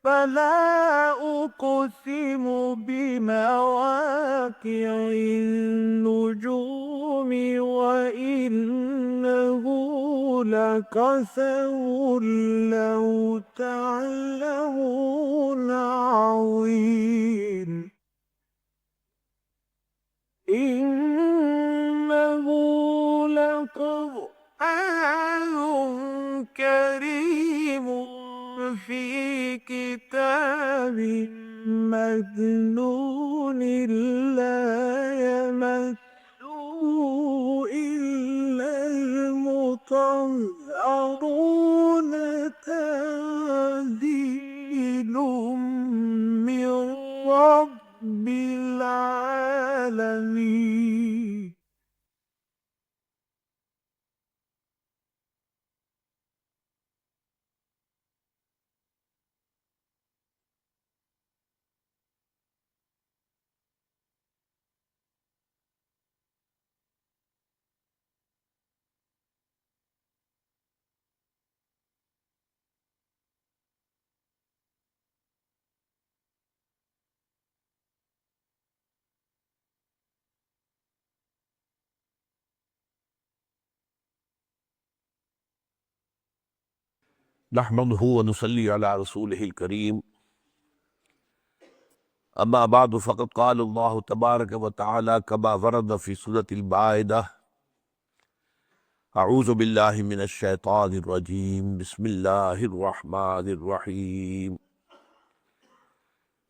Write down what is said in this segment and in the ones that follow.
فلا أقسم بمواقع النجوم وإنه لقسم لو تعلمون عظيم إنه لقرآن كريم في كتاب مكنون لا يمسه إلا المطهرون تنزيل من رب العالمين. نحمده ونصلي على رسوله الكريم اما بعد فقد قال الله تبارك وتعالى كما ورد في سورة البائدة اعوذ بالله من الشيطان الرجيم بسم الله الرحمن الرحيم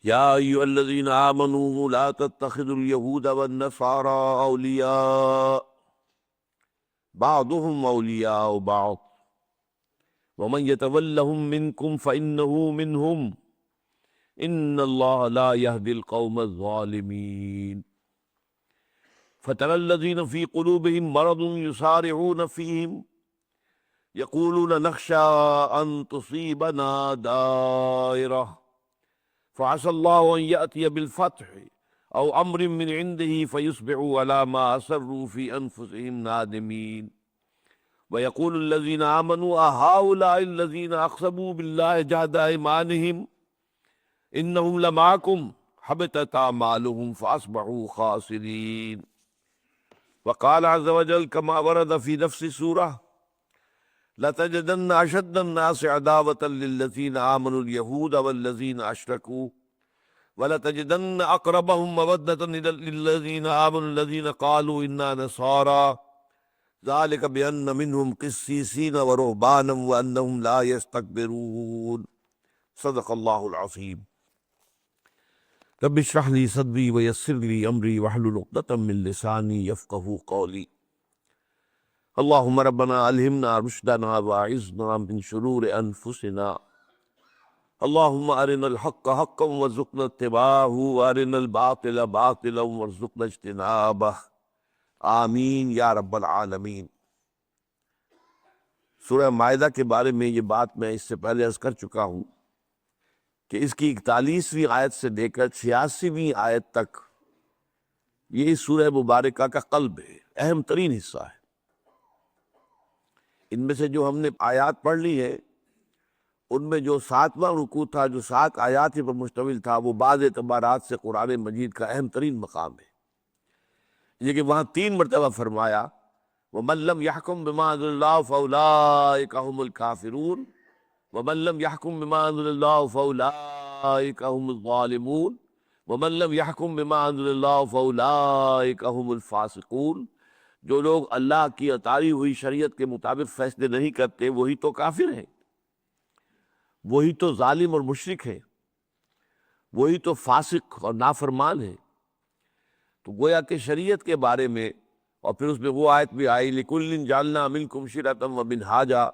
يا ايها الذين آمنوا لا تتخذوا اليهود والنصارى اولياء بعضهم اولياء بعض ومن يتولهم منكم فإنه منهم إن الله لا يهدي القوم الظالمين فترى الذين في قلوبهم مرض يسارعون فيهم يقولون نخشى أن تصيبنا دائرة فعسى الله أن يأتي بالفتح أو أمر من عنده فيصبحوا على ما أسروا في أنفسهم نادمين ويقول الذين آمنوا أهؤلاء الذين أقسموا بالله جهد أيمانهم إنهم لمعكم حبطت أعمالهم فأصبحوا خاسرين وقال عز وجل كما ورد في نفس السورة لتجدن أشد الناس عداوة للذين آمنوا اليهود والذين أشركوا ولتجدن أقربهم مودة للذين آمنوا الذين قالوا إنا نصارى ذلك بأن منهم قسيسين ورهبانا وأنهم لا يستكبرون صدق اللہ العظیم رب اشرح لي صدري ويسر لي أمري واحلل عقدة من لساني يفقهوا قولي اللهم ربنا ألهمنا رشدنا واعذنا من شرور أنفسنا اللهم أرنا الحق حقا وارزقنا اتباعه وأرنا الباطل باطلا وارزقنا اجتنابه آمین یا رب العالمین۔ سورہ مائدہ کے بارے میں یہ بات میں اس سے پہلے عرض کر چکا ہوں کہ اس کی 41ویں آیت سے لے کر 86ویں آیت تک یہ اس سورہ مبارکہ کا قلب ہے، اہم ترین حصہ ہے۔ ان میں سے جو ہم نے آیات پڑھ لی ہے ان میں جو 7واں رکوع تھا، جو 7 آیات پر مشتمل تھا، وہ بعض اعتبارات سے قرآن مجید کا اہم ترین مقام ہے۔ یہ کہ وہاں 3 مرتبہ فرمایا وَمَن لَّمْ يَحْكُم بِمَا أَنزَلَ اللَّهُ فَأُولَٰئِكَ هُمُ الْكَافِرُونَ وَمَن لَّمْ يَحْكُم بِمَا أَنزَلَ اللَّهُ فَأُولَٰئِكَ هُمُ الظَّالِمُونَ وَمَن لَّمْ يَحْكُم بِمَا أَنزَلَ اللَّهُ فَأُولَٰئِكَ هُمُ الْفَاسِقُونَ جو لوگ اللہ کی اتاری ہوئی شریعت کے مطابق فیصلے نہیں کرتے وہی تو کافر ہیں، وہی تو ظالم اور مشرک ہیں، وہی تو فاسق اور نافرمان ہیں۔ تو گویا کہ شریعت کے بارے میں، اور پھر اس میں وہ آیت بھی آئی لِكُلٍّ جَعَلْنَا مِنكُمْ شِرْعَةً وَمِنْهَاجًا،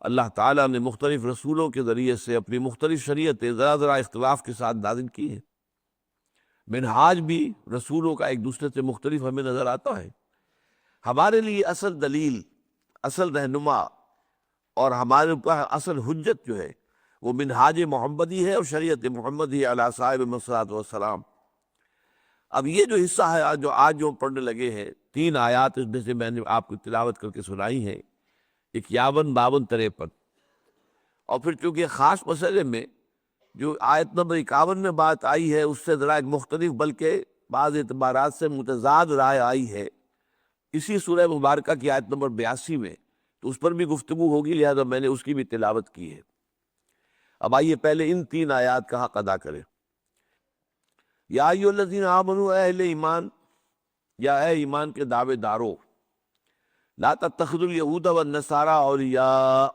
اللہ تعالیٰ نے مختلف رسولوں کے ذریعے سے اپنی مختلف شریعتیں ذرا اختلاف کے ساتھ نازل کی ہیں۔ منہاج بھی رسولوں کا ایک دوسرے سے مختلف ہمیں نظر آتا ہے۔ ہمارے لیے اصل دلیل، اصل رہنما اور ہمارے اوپر اصل حجت جو ہے وہ منہاج محمدی ہے اور شریعت محمدی علیہ صاحب الصلاۃ والسلام۔ اب یہ جو حصہ ہے جو آج پڑھنے لگے ہیں، 3 آیات اس میں سے میں نے آپ کو تلاوت کر کے سنائی ہیں، 51، 52، 53۔ اور پھر چونکہ خاص مسئلے میں جو آیت نمبر 51 میں بات آئی ہے اس سے ذرا ایک مختلف بلکہ بعض اعتبارات سے متضاد رائے آئی ہے اسی سورہ مبارکہ کی آیت نمبر 82 میں، تو اس پر بھی گفتگو ہوگی، لہذا میں نے اس کی بھی تلاوت کی ہے۔ اب آئیے پہلے ان 3 آیات کا حق ادا کریں۔ یا ایھا الذین آمنوا، اے اہل ایمان، یا اے ایمان کے دعوے دارو، لا تتخذوا الیہود والنصارى اولیاء،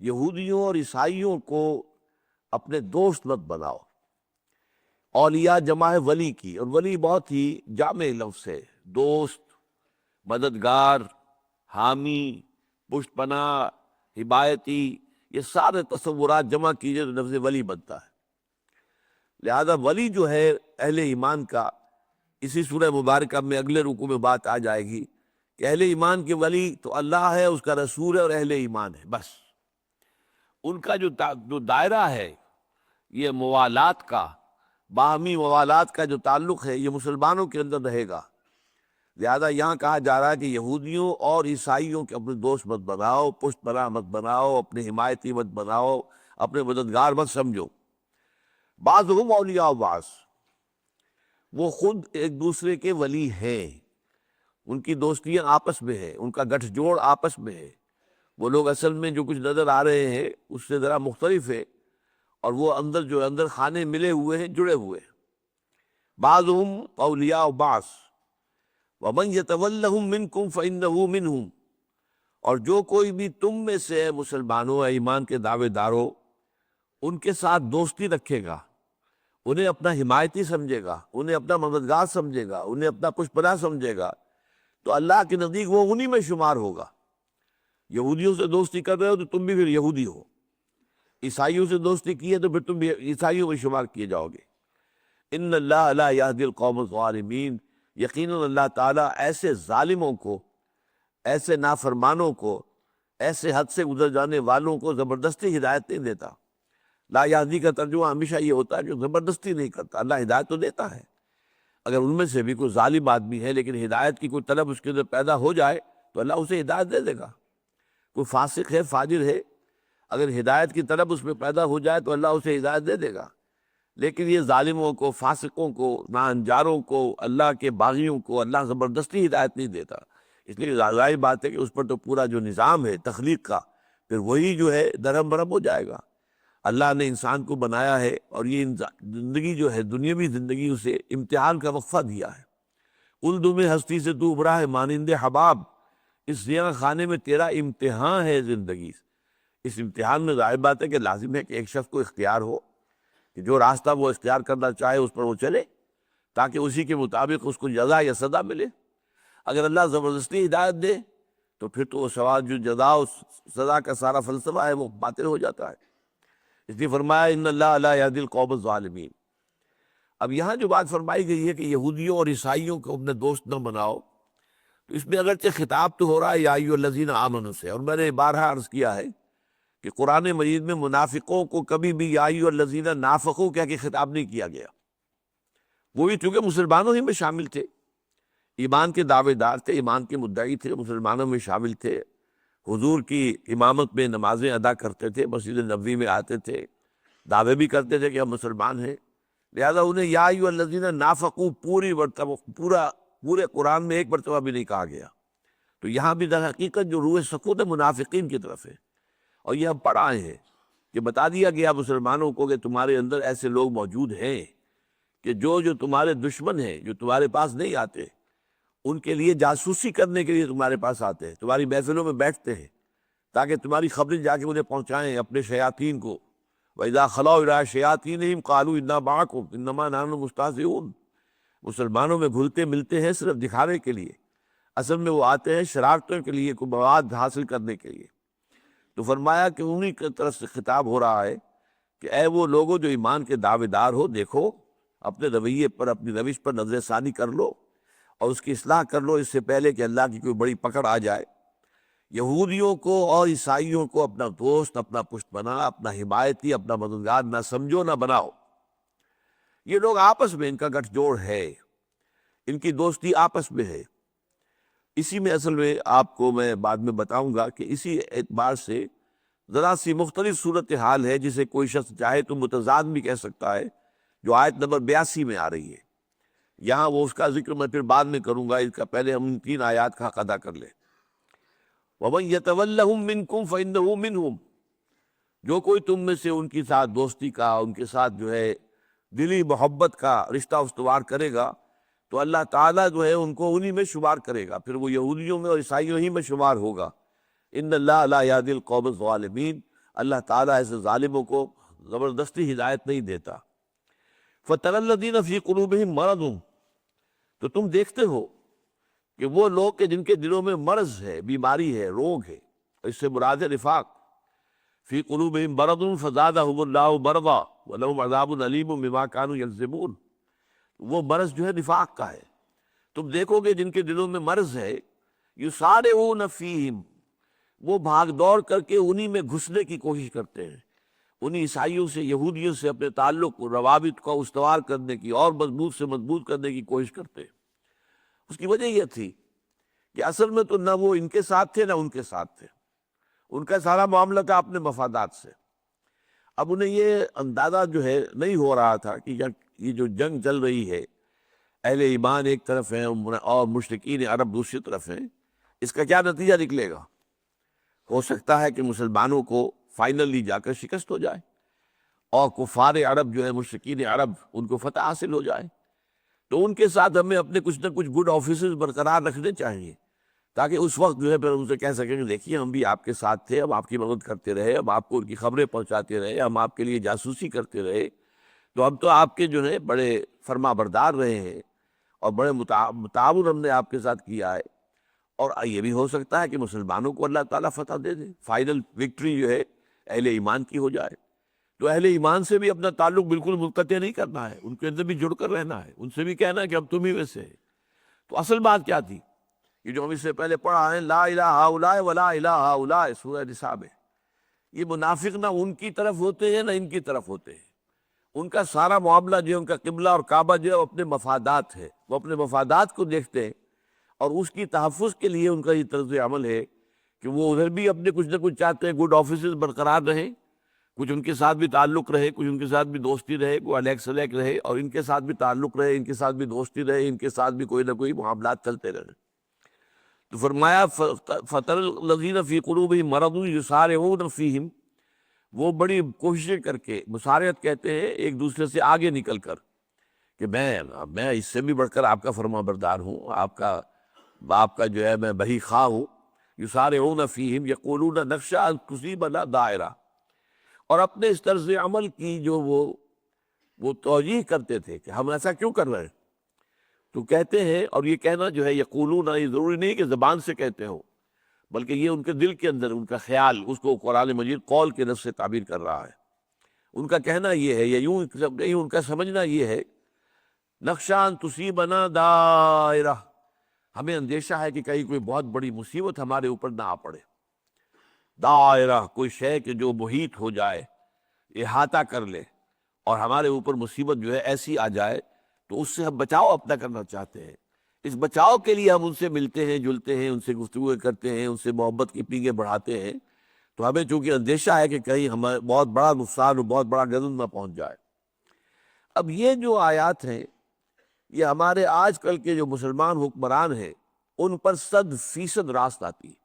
یہودیوں اور عیسائیوں کو اپنے دوست مت بناؤ۔ اولیاء جمع ہے ولی کی، اور ولی بہت ہی جامع لفظ ہے، دوست، مددگار، حامی، پشت پناہ، حمایتی، یہ سارے تصورات جمع کیجئے تو لفظ ولی بنتا ہے۔ لہذا ولی جو ہے اہل ایمان کا، اسی سورہ مبارکہ میں اگلے رکوع میں بات آ جائے گی کہ اہل ایمان کے ولی تو اللہ ہے، اس کا رسول ہے اور اہل ایمان ہے، بس ان کا جو دائرہ ہے یہ موالات کا، باہمی موالات کا جو تعلق ہے یہ مسلمانوں کے اندر رہے گا۔ لہذا یہاں کہا جا رہا ہے کہ یہودیوں اور عیسائیوں کے اپنے دوست مت بناؤ، پشت پناہ مت بناؤ، اپنے حمایتی مت بناؤ، اپنے مددگار مت سمجھو۔ بعضهم اولیاء بعض، وہ خود ایک دوسرے کے ولی ہیں، ان کی دوستیاں آپس میں ہیں، ان کا گٹھ جوڑ آپس میں ہے۔ وہ لوگ اصل میں جو کچھ نظر آ رہے ہیں اس سے ذرا مختلف ہے، اور وہ اندر خانے ملے ہوئے ہیں، جڑے ہوئے ہیں۔ بعضهم اولیاء بعض ومن یتولہم منکم فإنہ منہم، اور جو کوئی بھی تم میں سے مسلمانوں، ایمان کے دعوے داروں، ان کے ساتھ دوستی رکھے گا، انہیں اپنا حمایتی سمجھے گا، انہیں اپنا مددگار سمجھے گا، انہیں اپنا پشت پناہ سمجھے گا، تو اللہ کے نزدیک وہ انہی میں شمار ہوگا۔ یہودیوں سے دوستی کر رہے ہو تو تم بھی پھر یہودی ہو، عیسائیوں سے دوستی کی ہے تو پھر تم بھی عیسائیوں میں شمار کیے جاؤ گے۔ ان اللہ لا یہدی القوم الظالمین، یقیناً اللہ تعالیٰ ایسے ظالموں کو، ایسے نافرمانوں کو، ایسے حد سے گزر جانے والوں کو زبردستی ہدایت نہیں دیتا۔ لا یہدی کا ترجمہ ہمیشہ یہ ہوتا ہے جو زبردستی نہیں کرتا، اللہ ہدایت تو دیتا ہے۔ اگر ان میں سے بھی کوئی ظالم آدمی ہے لیکن ہدایت کی کوئی طلب اس کے اندر پیدا ہو جائے تو اللہ اسے ہدایت دے دے گا۔ کوئی فاسق ہے، فاجر ہے، اگر ہدایت کی طلب اس میں پیدا ہو جائے تو اللہ اسے ہدایت دے دے گا۔ لیکن یہ ظالموں کو، فاسقوں کو، ناانجاروں کو، اللہ کے باغیوں کو اللہ زبردستی ہدایت نہیں دیتا۔ اس لیے ظاہر بات ہے کہ اس پر تو پورا جو نظام ہے تخلیق کا، پھر وہی جو ہے درہم برہم ہو جائے گا۔ اللہ نے انسان کو بنایا ہے اور یہ زندگی جو ہے دنیاوی زندگی اسے امتحان کا وقفہ دیا ہے۔ الدم ہستی سے تو ابھرا ہے مانند حباب، اس زیاں خانے میں تیرا امتحان ہے زندگی۔ اس امتحان میں ظاہر بات ہے کہ لازم ہے کہ ایک شخص کو اختیار ہو کہ جو راستہ وہ اختیار کرنا چاہے اس پر وہ چلے، تاکہ اسی کے مطابق اس کو جزا یا سزا ملے۔ اگر اللہ زبردستی ہدایت دے تو پھر تو وہ سوال جو جزا و سزا کا سارا فلسفہ ہے وہ باطل ہو جاتا ہے۔ اس لیے فرمایا ان اللہ لا یہدی القوم الظالمین۔ اب یہاں جو بات فرمائی گئی ہے کہ یہودیوں اور عیسائیوں کو اپنے دوست نہ بناؤ، تو اس میں اگرچہ خطاب تو ہو رہا ہے یا ایھا الذین آمنوا سے، اور میں نے بارہا عرض کیا ہے کہ قرآن مجید میں منافقوں کو کبھی بھی یا ایھا الذین نافقوا کہہ کے خطاب نہیں کیا گیا۔ وہ بھی چونکہ مسلمانوں ہی میں شامل تھے، ایمان کے دعوے دار تھے، ایمان کے مدعی تھے، مسلمانوں میں شامل تھے، حضور کی امامت میں نمازیں ادا کرتے تھے، مسجد نبوی میں آتے تھے، دعوے بھی کرتے تھے کہ ہم مسلمان ہیں۔ لہذا انہیں یا ایھا الذین نافقوا پورے قرآن میں ایک مرتبہ بھی نہیں کہا گیا۔ تو یہاں بھی در حقیقت جو روح سکوت منافقین کی طرف ہے، اور یہ ہم پڑھ آئے ہیں کہ بتا دیا گیا مسلمانوں کو کہ تمہارے اندر ایسے لوگ موجود ہیں کہ جو تمہارے دشمن ہیں، جو تمہارے پاس نہیں آتے، ان کے لیے جاسوسی کرنے کے لیے تمہارے پاس آتے ہیں، تمہاری محفلوں میں بیٹھتے ہیں تاکہ تمہاری خبریں جا کے انہیں پہنچائیں اپنے شیاطین کو۔ وَإِذَا خَلَوْا إِلَىٰ شَيَاطِينِهِمْ قَالُوا إِنَّا مَعَكُمْ إِنَّمَا نَحْنُ مُسْتَهْزِئُونَ۔ مسلمانوں میں گھلتے ملتے ہیں صرف دکھانے کے لیے، اصل میں وہ آتے ہیں شرارتوں کے لیے، کوئی مواد حاصل کرنے کے لیے۔ تو فرمایا کہ انہی کی طرف سے خطاب ہو رہا ہے کہ اے وہ لوگوں جو ایمان کے دعوے دار ہو، دیکھو اپنے رویے پر، اپنی روش پر نظر ثانی کر لو اور اس کی اصلاح کر لو اس سے پہلے کہ اللہ کی کوئی بڑی پکڑ آ جائے۔ یہودیوں کو اور عیسائیوں کو اپنا دوست، اپنا پشت پناہ، اپنا حمایتی، اپنا مددگار نہ سمجھو، نہ بناؤ۔ یہ لوگ آپس میں ان کا گٹھ جوڑ ہے، ان کی دوستی آپس میں ہے۔ اسی میں اصل میں آپ کو میں بعد میں بتاؤں گا کہ اسی اعتبار سے ذرا سی مختلف صورتحال ہے جسے کوئی شخص چاہے تو متضاد بھی کہہ سکتا ہے، جو آیت نمبر 82 میں آ رہی ہے۔ یہاں وہ اس کا ذکر میں پھر بعد میں کروں گا، اس کا پہلے ہم ان 3 آیات کا حق ادا کر لیں۔ وَمَن يَتَوَلَّهُم مِّنكُمْ فَإِنَّهُ مِنْهُمْ، جو کوئی تم میں سے ان کے ساتھ دوستی کا، ان کے ساتھ جو ہے دلی محبت کا رشتہ استوار کرے گا تو اللہ تعالیٰ جو ہے ان کو انہی میں شمار کرے گا، پھر وہ یہودیوں میں اور عیسائیوں ہی میں شمار ہوگا۔ ان اللہ لا یہدی القوم الظالمین، اللہ تعالیٰ ایسے ظالموں کو زبردستی ہدایت نہیں دیتا۔ فَتَرَى الَّذِينَ فِي قُلُوبِهِم مَرَضٌ، تو تم دیکھتے ہو کہ وہ لوگ کہ جن کے دلوں میں مرض ہے، بیماری ہے، روگ ہے، اس سے مراد ہے نفاق۔ فی قلوبہم مرض فزادہم اللہ مرضا ولہم عذاب علیم بما کانوا یکذبون، وہ مرض جو ہے نفاق کا ہے۔ تم دیکھو گے جن کے دلوں میں مرض ہے، یسارعون فیہم، وہ بھاگ دوڑ کر کے انہی میں گھسنے کی کوشش کرتے ہیں، انہی عیسائیوں سے، یہودیوں سے اپنے تعلق روابط کو استوار کرنے کی اور مضبوط سے مضبوط کرنے کی کوشش کرتے ہیں۔ اس کی وجہ یہ تھی کہ اصل میں تو نہ وہ ان کے ساتھ تھے نہ ان کے ساتھ تھے، ان کا سارا معاملہ تھا اپنے مفادات سے۔ اب انہیں یہ اندازہ جو ہے نہیں ہو رہا تھا کہ یہ جو جنگ چل رہی ہے، اہل ایمان ایک طرف ہیں اور مشرکین عرب دوسری طرف ہیں، اس کا کیا نتیجہ نکلے گا؟ ہو سکتا ہے کہ مسلمانوں کو فائنلی جا کر شکست ہو جائے اور کفار عرب جو ہے، مشرکین عرب، ان کو فتح حاصل ہو جائے۔ تو ان کے ساتھ ہمیں اپنے کچھ نہ کچھ گڈ آفیسز برقرار رکھنے چاہیے، تاکہ اس وقت جو ہے پھر ان سے کہہ سکیں کہ دیکھیے ہم بھی آپ کے ساتھ تھے، ہم آپ کی مدد کرتے رہے، ہم آپ کو ان کی خبریں پہنچاتے رہے، ہم آپ کے لیے جاسوسی کرتے رہے، تو ہم تو آپ کے جو ہے بڑے فرما بردار رہے ہیں اور بڑے متعاون ہم نے آپ کے ساتھ کیا ہے۔ اور یہ بھی ہو سکتا ہے کہ مسلمانوں کو اللہ تعالیٰ فتح دے دے، فائنل وکٹری جو ہے اہل ایمان کی ہو جائے۔ تو اہل ایمان سے بھی اپنا تعلق بالکل منقطع نہیں کرنا ہے، ان کے اندر بھی جڑ کر رہنا ہے، ان سے بھی کہنا ہے کہ ہم تم ہی میں سے ہیں۔ تو اصل بات کیا تھی؟ یہ جو ہم اس سے پہلے پڑھا ہے، لا الہ ہؤلاء ولا الہ ہؤلاء، سورہ نساء میں، یہ منافق نہ ان کی طرف ہوتے ہیں نہ ان کی طرف ہوتے ہیں، ان کا سارا معاملہ جو ہے، ان کا قبلہ اور کعبہ جو ہے، وہ اپنے مفادات ہے، وہ اپنے مفادات کو دیکھتے ہیں، اور اس کی تحفظ کے لیے ان کا یہ طرز عمل ہے کہ وہ ادھر بھی اپنے کچھ نہ کچھ چاہتے ہیں، گڈ آفیسز برقرار رہیں، کچھ ان کے ساتھ بھی تعلق رہے، کچھ ان کے ساتھ بھی دوستی رہے، کوئی الیک سلیک رہے، اور ان کے ساتھ بھی تعلق رہے، ان کے ساتھ بھی دوستی رہے، ان کے ساتھ بھی کوئی نہ کوئی معاملات چلتے رہے۔ تو فرمایا فَتَرَى الَّذِينَ فِي قُلُوبِهِم مَرَضٌ يُسَارِعُونَ فِيهِم، وہ بڑی کوششیں کر کے، مسارعت کہتے ہیں ایک دوسرے سے آگے نکل کر، کہ میں اس سے بھی بڑھ کر آپ کا فرما بردار ہوں، آپ کا جو ہے میں بہی خواہ ہوں۔ یسارعون فیہم یقولون نخشی ان تصیبنا دائرہ، اور اپنے اس طرز عمل کی جو وہ توجیہ کرتے تھے کہ ہم ایسا کیوں کر رہے ہیں، تو کہتے ہیں، اور یہ کہنا جو ہے یقولون، یہ ضروری نہیں کہ زبان سے کہتے ہوں، بلکہ یہ ان کے دل کے اندر ان کا خیال، اس کو قرآن مجید قول کے لفظ سے تعبیر کر رہا ہے۔ ان کا کہنا یہ ہے، یا یوں ان کا سمجھنا یہ ہے، نخشی ان تصیبنا دائرہ، ہمیں اندیشہ ہے کہ کہیں کوئی بہت بڑی مصیبت ہمارے اوپر نہ آ پڑے۔ دائرہ، کوئی شے کہ جو محیط ہو جائے، احاطہ کر لے، اور ہمارے اوپر مصیبت جو ہے ایسی آ جائے تو اس سے ہم بچاؤ اپنا کرنا چاہتے ہیں۔ اس بچاؤ کے لیے ہم ان سے ملتے ہیں، جلتے ہیں، ان سے گفتگو کرتے ہیں، ان سے محبت کی پینگیں بڑھاتے ہیں، تو ہمیں چونکہ اندیشہ ہے کہ کہیں ہمیں بہت بڑا نقصان اور بہت بڑا غضب نہ پہنچ جائے۔ اب یہ جو آیات ہیں، یہ ہمارے آج کل کے جو مسلمان حکمران ہیں ان پر 100% راست آتی ہے۔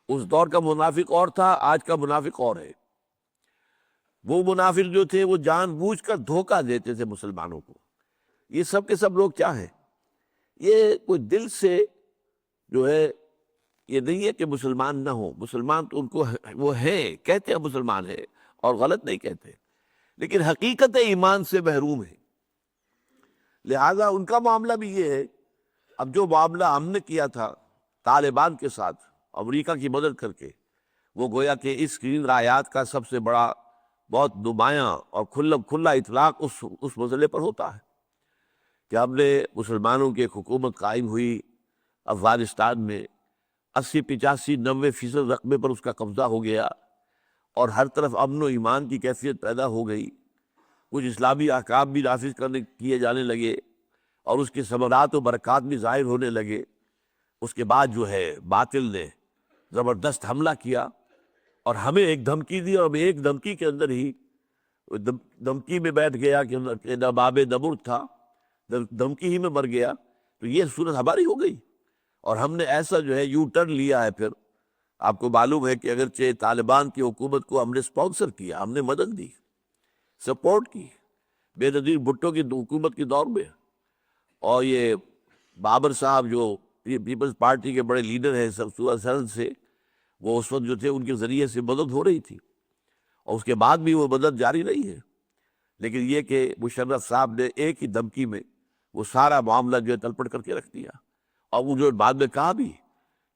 اس دور کا منافق اور تھا، آج کا منافق اور ہے۔ وہ منافق جو تھے وہ جان بوجھ کر دھوکہ دیتے تھے مسلمانوں کو۔ یہ سب کے سب لوگ کیا ہیں؟ یہ کوئی دل سے جو ہے، یہ نہیں ہے کہ مسلمان نہ ہوں، مسلمان تو ان کو وہ ہیں، کہتے ہیں مسلمان ہیں اور غلط نہیں کہتے، لیکن حقیقت ایمان سے محروم ہے۔ لہذا ان کا معاملہ بھی یہ ہے۔ اب جو معاملہ ہم نے کیا تھا طالبان کے ساتھ، امریکہ کی مدد کر کے، وہ گویا کہ اس تین آیات کا سب سے بڑا، بہت نمایاں اور کھلا اطلاق اس مسئلے پر ہوتا ہے کہ ہم نے مسلمانوں کی ایک حکومت قائم ہوئی افغانستان میں، 80-85-90% رقبے پر اس کا قبضہ ہو گیا، اور ہر طرف امن و ایمان کی کیفیت پیدا ہو گئی، کچھ اسلامی احکام بھی نافذ کیے جانے لگے، اور اس کے ثمرات و برکات بھی ظاہر ہونے لگے۔ اس کے بعد جو ہے باطل نے زبردست حملہ کیا، اور ہمیں ایک دھمکی دی اور ہمیں ایک دھمکی کے اندر ہی دھمکی میں بیٹھ گیا کہ نباب نبر تھا، دھمکی ہی میں مر گیا، تو یہ صورت ہماری ہو گئی۔ اور ہم نے ایسا جو ہے یو ٹرن لیا ہے۔ پھر آپ کو معلوم ہے کہ اگرچہ طالبان کی حکومت کو ہم نے اسپانسر کیا، ہم نے مدد دی، سپورٹ کی بے نظیر بھٹو کی حکومت کے دور میں، اور یہ بابر صاحب جو پیپلز پارٹی کے بڑے لیڈر ہیں سرحد سے، وہ اس وقت جو تھے ان کے ذریعے سے مدد ہو رہی تھی، اور اس کے بعد بھی وہ مدد جاری رہی ہے۔ لیکن یہ کہ مشرف صاحب نے ایک ہی دھمکی میں وہ سارا معاملہ جو ہے تلپٹ کر کے رکھ دیا، اور وہ جو بعد میں کہا بھی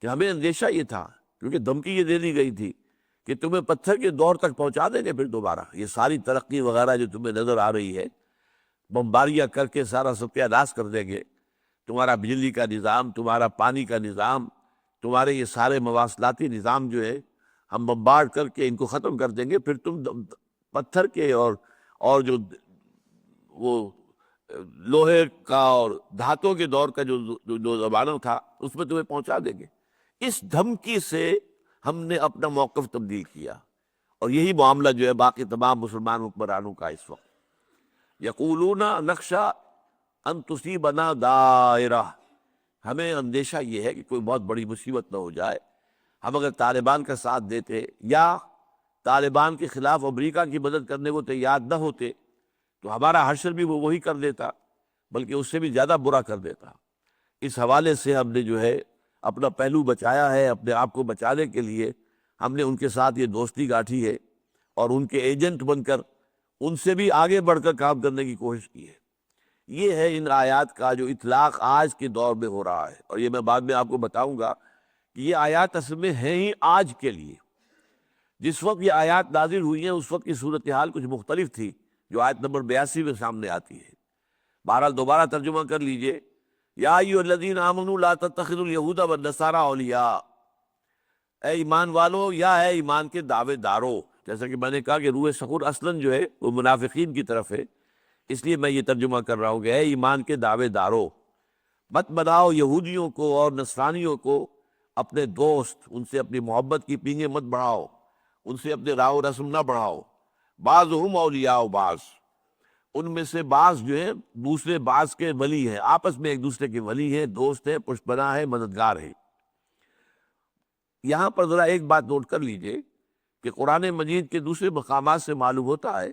کہ ہمیں اندیشہ یہ تھا، کیونکہ دھمکی یہ دے دی گئی تھی کہ تمہیں پتھر کے دور تک پہنچا دیں گے، پھر دوبارہ یہ ساری ترقی وغیرہ جو تمہیں نظر آ رہی ہے بمباریاں کر کے سارا ستیہ ناش کر دیں گے، تمہارا بجلی کا نظام، تمہارا پانی کا نظام، تمہارے یہ سارے مواصلاتی نظام جو ہے ہم بمبارڈ کر کے ان کو ختم کر دیں گے، پھر تم پتھر کے اور جو وہ لوہے کا اور دھاتوں کے دور کا جو زمانہ تھا اس میں تمہیں پہنچا دیں گے۔ اس دھمکی سے ہم نے اپنا موقف تبدیل کیا، اور یہی معاملہ جو ہے باقی تمام مسلمان حکمرانوں کا اس وقت۔ یقولون نخشی ان تصیبنا دائرہ، ہمیں اندیشہ یہ ہے کہ کوئی بہت بڑی مصیبت نہ ہو جائے، ہم اگر طالبان کا ساتھ دیتے یا طالبان کے خلاف امریکہ کی مدد کرنے کو تیار نہ ہوتے تو ہمارا حشر بھی وہ وہی کر دیتا، بلکہ اس سے بھی زیادہ برا کر دیتا۔ اس حوالے سے ہم نے جو ہے اپنا پہلو بچایا ہے، اپنے آپ کو بچانے کے لیے ہم نے ان کے ساتھ یہ دوستی گاٹھی ہے، اور ان کے ایجنٹ بن کر ان سے بھی آگے بڑھ کر کام کرنے کی کوشش کی ہے۔ یہ ہے ان آیات کا جو اطلاق آج کے دور میں ہو رہا ہے، اور یہ میں بعد میں آپ کو بتاؤں گا کہ یہ آیات اصل میں ہیں ہی آج کے لیے۔ جس وقت یہ آیات نازل ہوئی ہیں اس وقت کی صورتحال کچھ مختلف تھی، جو آیت نمبر 82 میں سامنے آتی ہے۔ بہرحال دوبارہ ترجمہ کر لیجئے، یا ایھا الذین آمنوا لا تتخذوا اليہود والنصارى اولیاء، اے ایمان والو یا اے ایمان کے دعوے دارو۔ جیسا کہ میں نے کہا کہ روح سخور اصلاً جو ہے وہ منافقین کی طرف ہے، اس لیے میں یہ ترجمہ کر رہا ہوں کہ اے ایمان کے دعوے دارو، مت بناؤ یہودیوں کو اور نصرانیوں کو اپنے دوست، ان سے اپنی محبت کی پینگیں مت بڑھاؤ، ان سے اپنے راہ و رسم نہ بڑھاؤ۔ بعضهم اولیاء بعض، ان میں سے بعض جو ہیں دوسرے بعض کے ولی ہیں، آپس میں ایک دوسرے کے ولی ہیں، دوست ہیں، پشت پناہ ہیں، مددگار ہیں۔ یہاں پر ذرا ایک بات نوٹ کر لیجئے کہ قرآن مجید کے دوسرے مقامات سے معلوم ہوتا ہے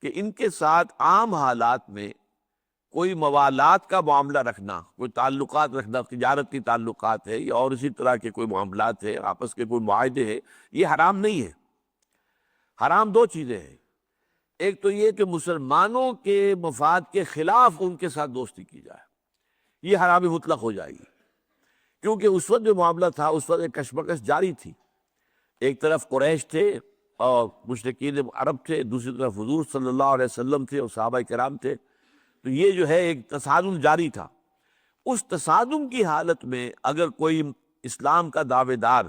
کہ ان کے ساتھ عام حالات میں کوئی موالات کا معاملہ رکھنا، کوئی تعلقات رکھنا، تجارتی تعلقات ہے یا اور اسی طرح کے کوئی معاملات ہے، آپس کے کوئی معاہدے ہیں، یہ حرام نہیں ہے۔ حرام دو چیزیں ہیں، ایک تو یہ کہ مسلمانوں کے مفاد کے خلاف ان کے ساتھ دوستی کی جائے، یہ حرام مطلق ہو جائے گی، کیونکہ اس وقت جو معاملہ تھا اس وقت ایک کشمکش جاری تھی۔ ایک طرف قریش تھے اور مشرکین عرب تھے، دوسری طرف حضور صلی اللہ علیہ وسلم تھے اور صحابہ کرام تھے، تو یہ جو ہے ایک تصادم جاری تھا۔ اس تصادم کی حالت میں اگر کوئی اسلام کا دعوے دار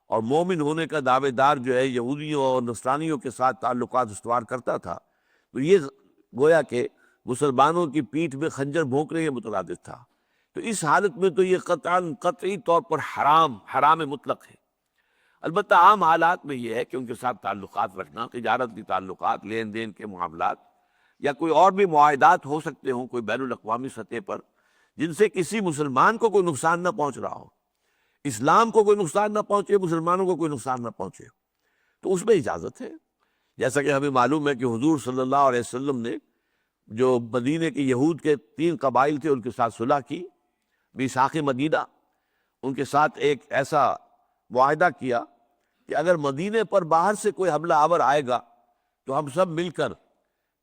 اور مومن ہونے کا دعوے دار جو ہے یہودیوں اور نصرانیوں کے ساتھ تعلقات استوار کرتا تھا، تو یہ گویا کہ مسلمانوں کی پیٹھ میں خنجر بھونکنے کے مترادف تھا۔ تو اس حالت میں تو یہ قطعی طور پر حرام مطلق ہے۔ البتہ عام حالات میں یہ ہے کہ ان کے ساتھ تعلقات رکھنا، تجارت کی تعلقات، لین دین کے معاملات، یا کوئی اور بھی معاہدات ہو سکتے ہوں کوئی بین الاقوامی سطح پر، جن سے کسی مسلمان کو کوئی نقصان نہ پہنچ رہا ہو، اسلام کو کوئی نقصان نہ پہنچے، مسلمانوں کو کوئی نقصان نہ پہنچے، تو اس میں اجازت ہے۔ جیسا کہ ہمیں معلوم ہے کہ حضور صلی اللہ علیہ وسلم نے جو مدینے کے یہود کے 3 قبائل تھے ان کے ساتھ صلح کی، میثاق مدینہ، ان کے ساتھ ایک ایسا معاہدہ کیا کہ اگر مدینے پر باہر سے کوئی حملہ آور آئے گا تو ہم سب مل کر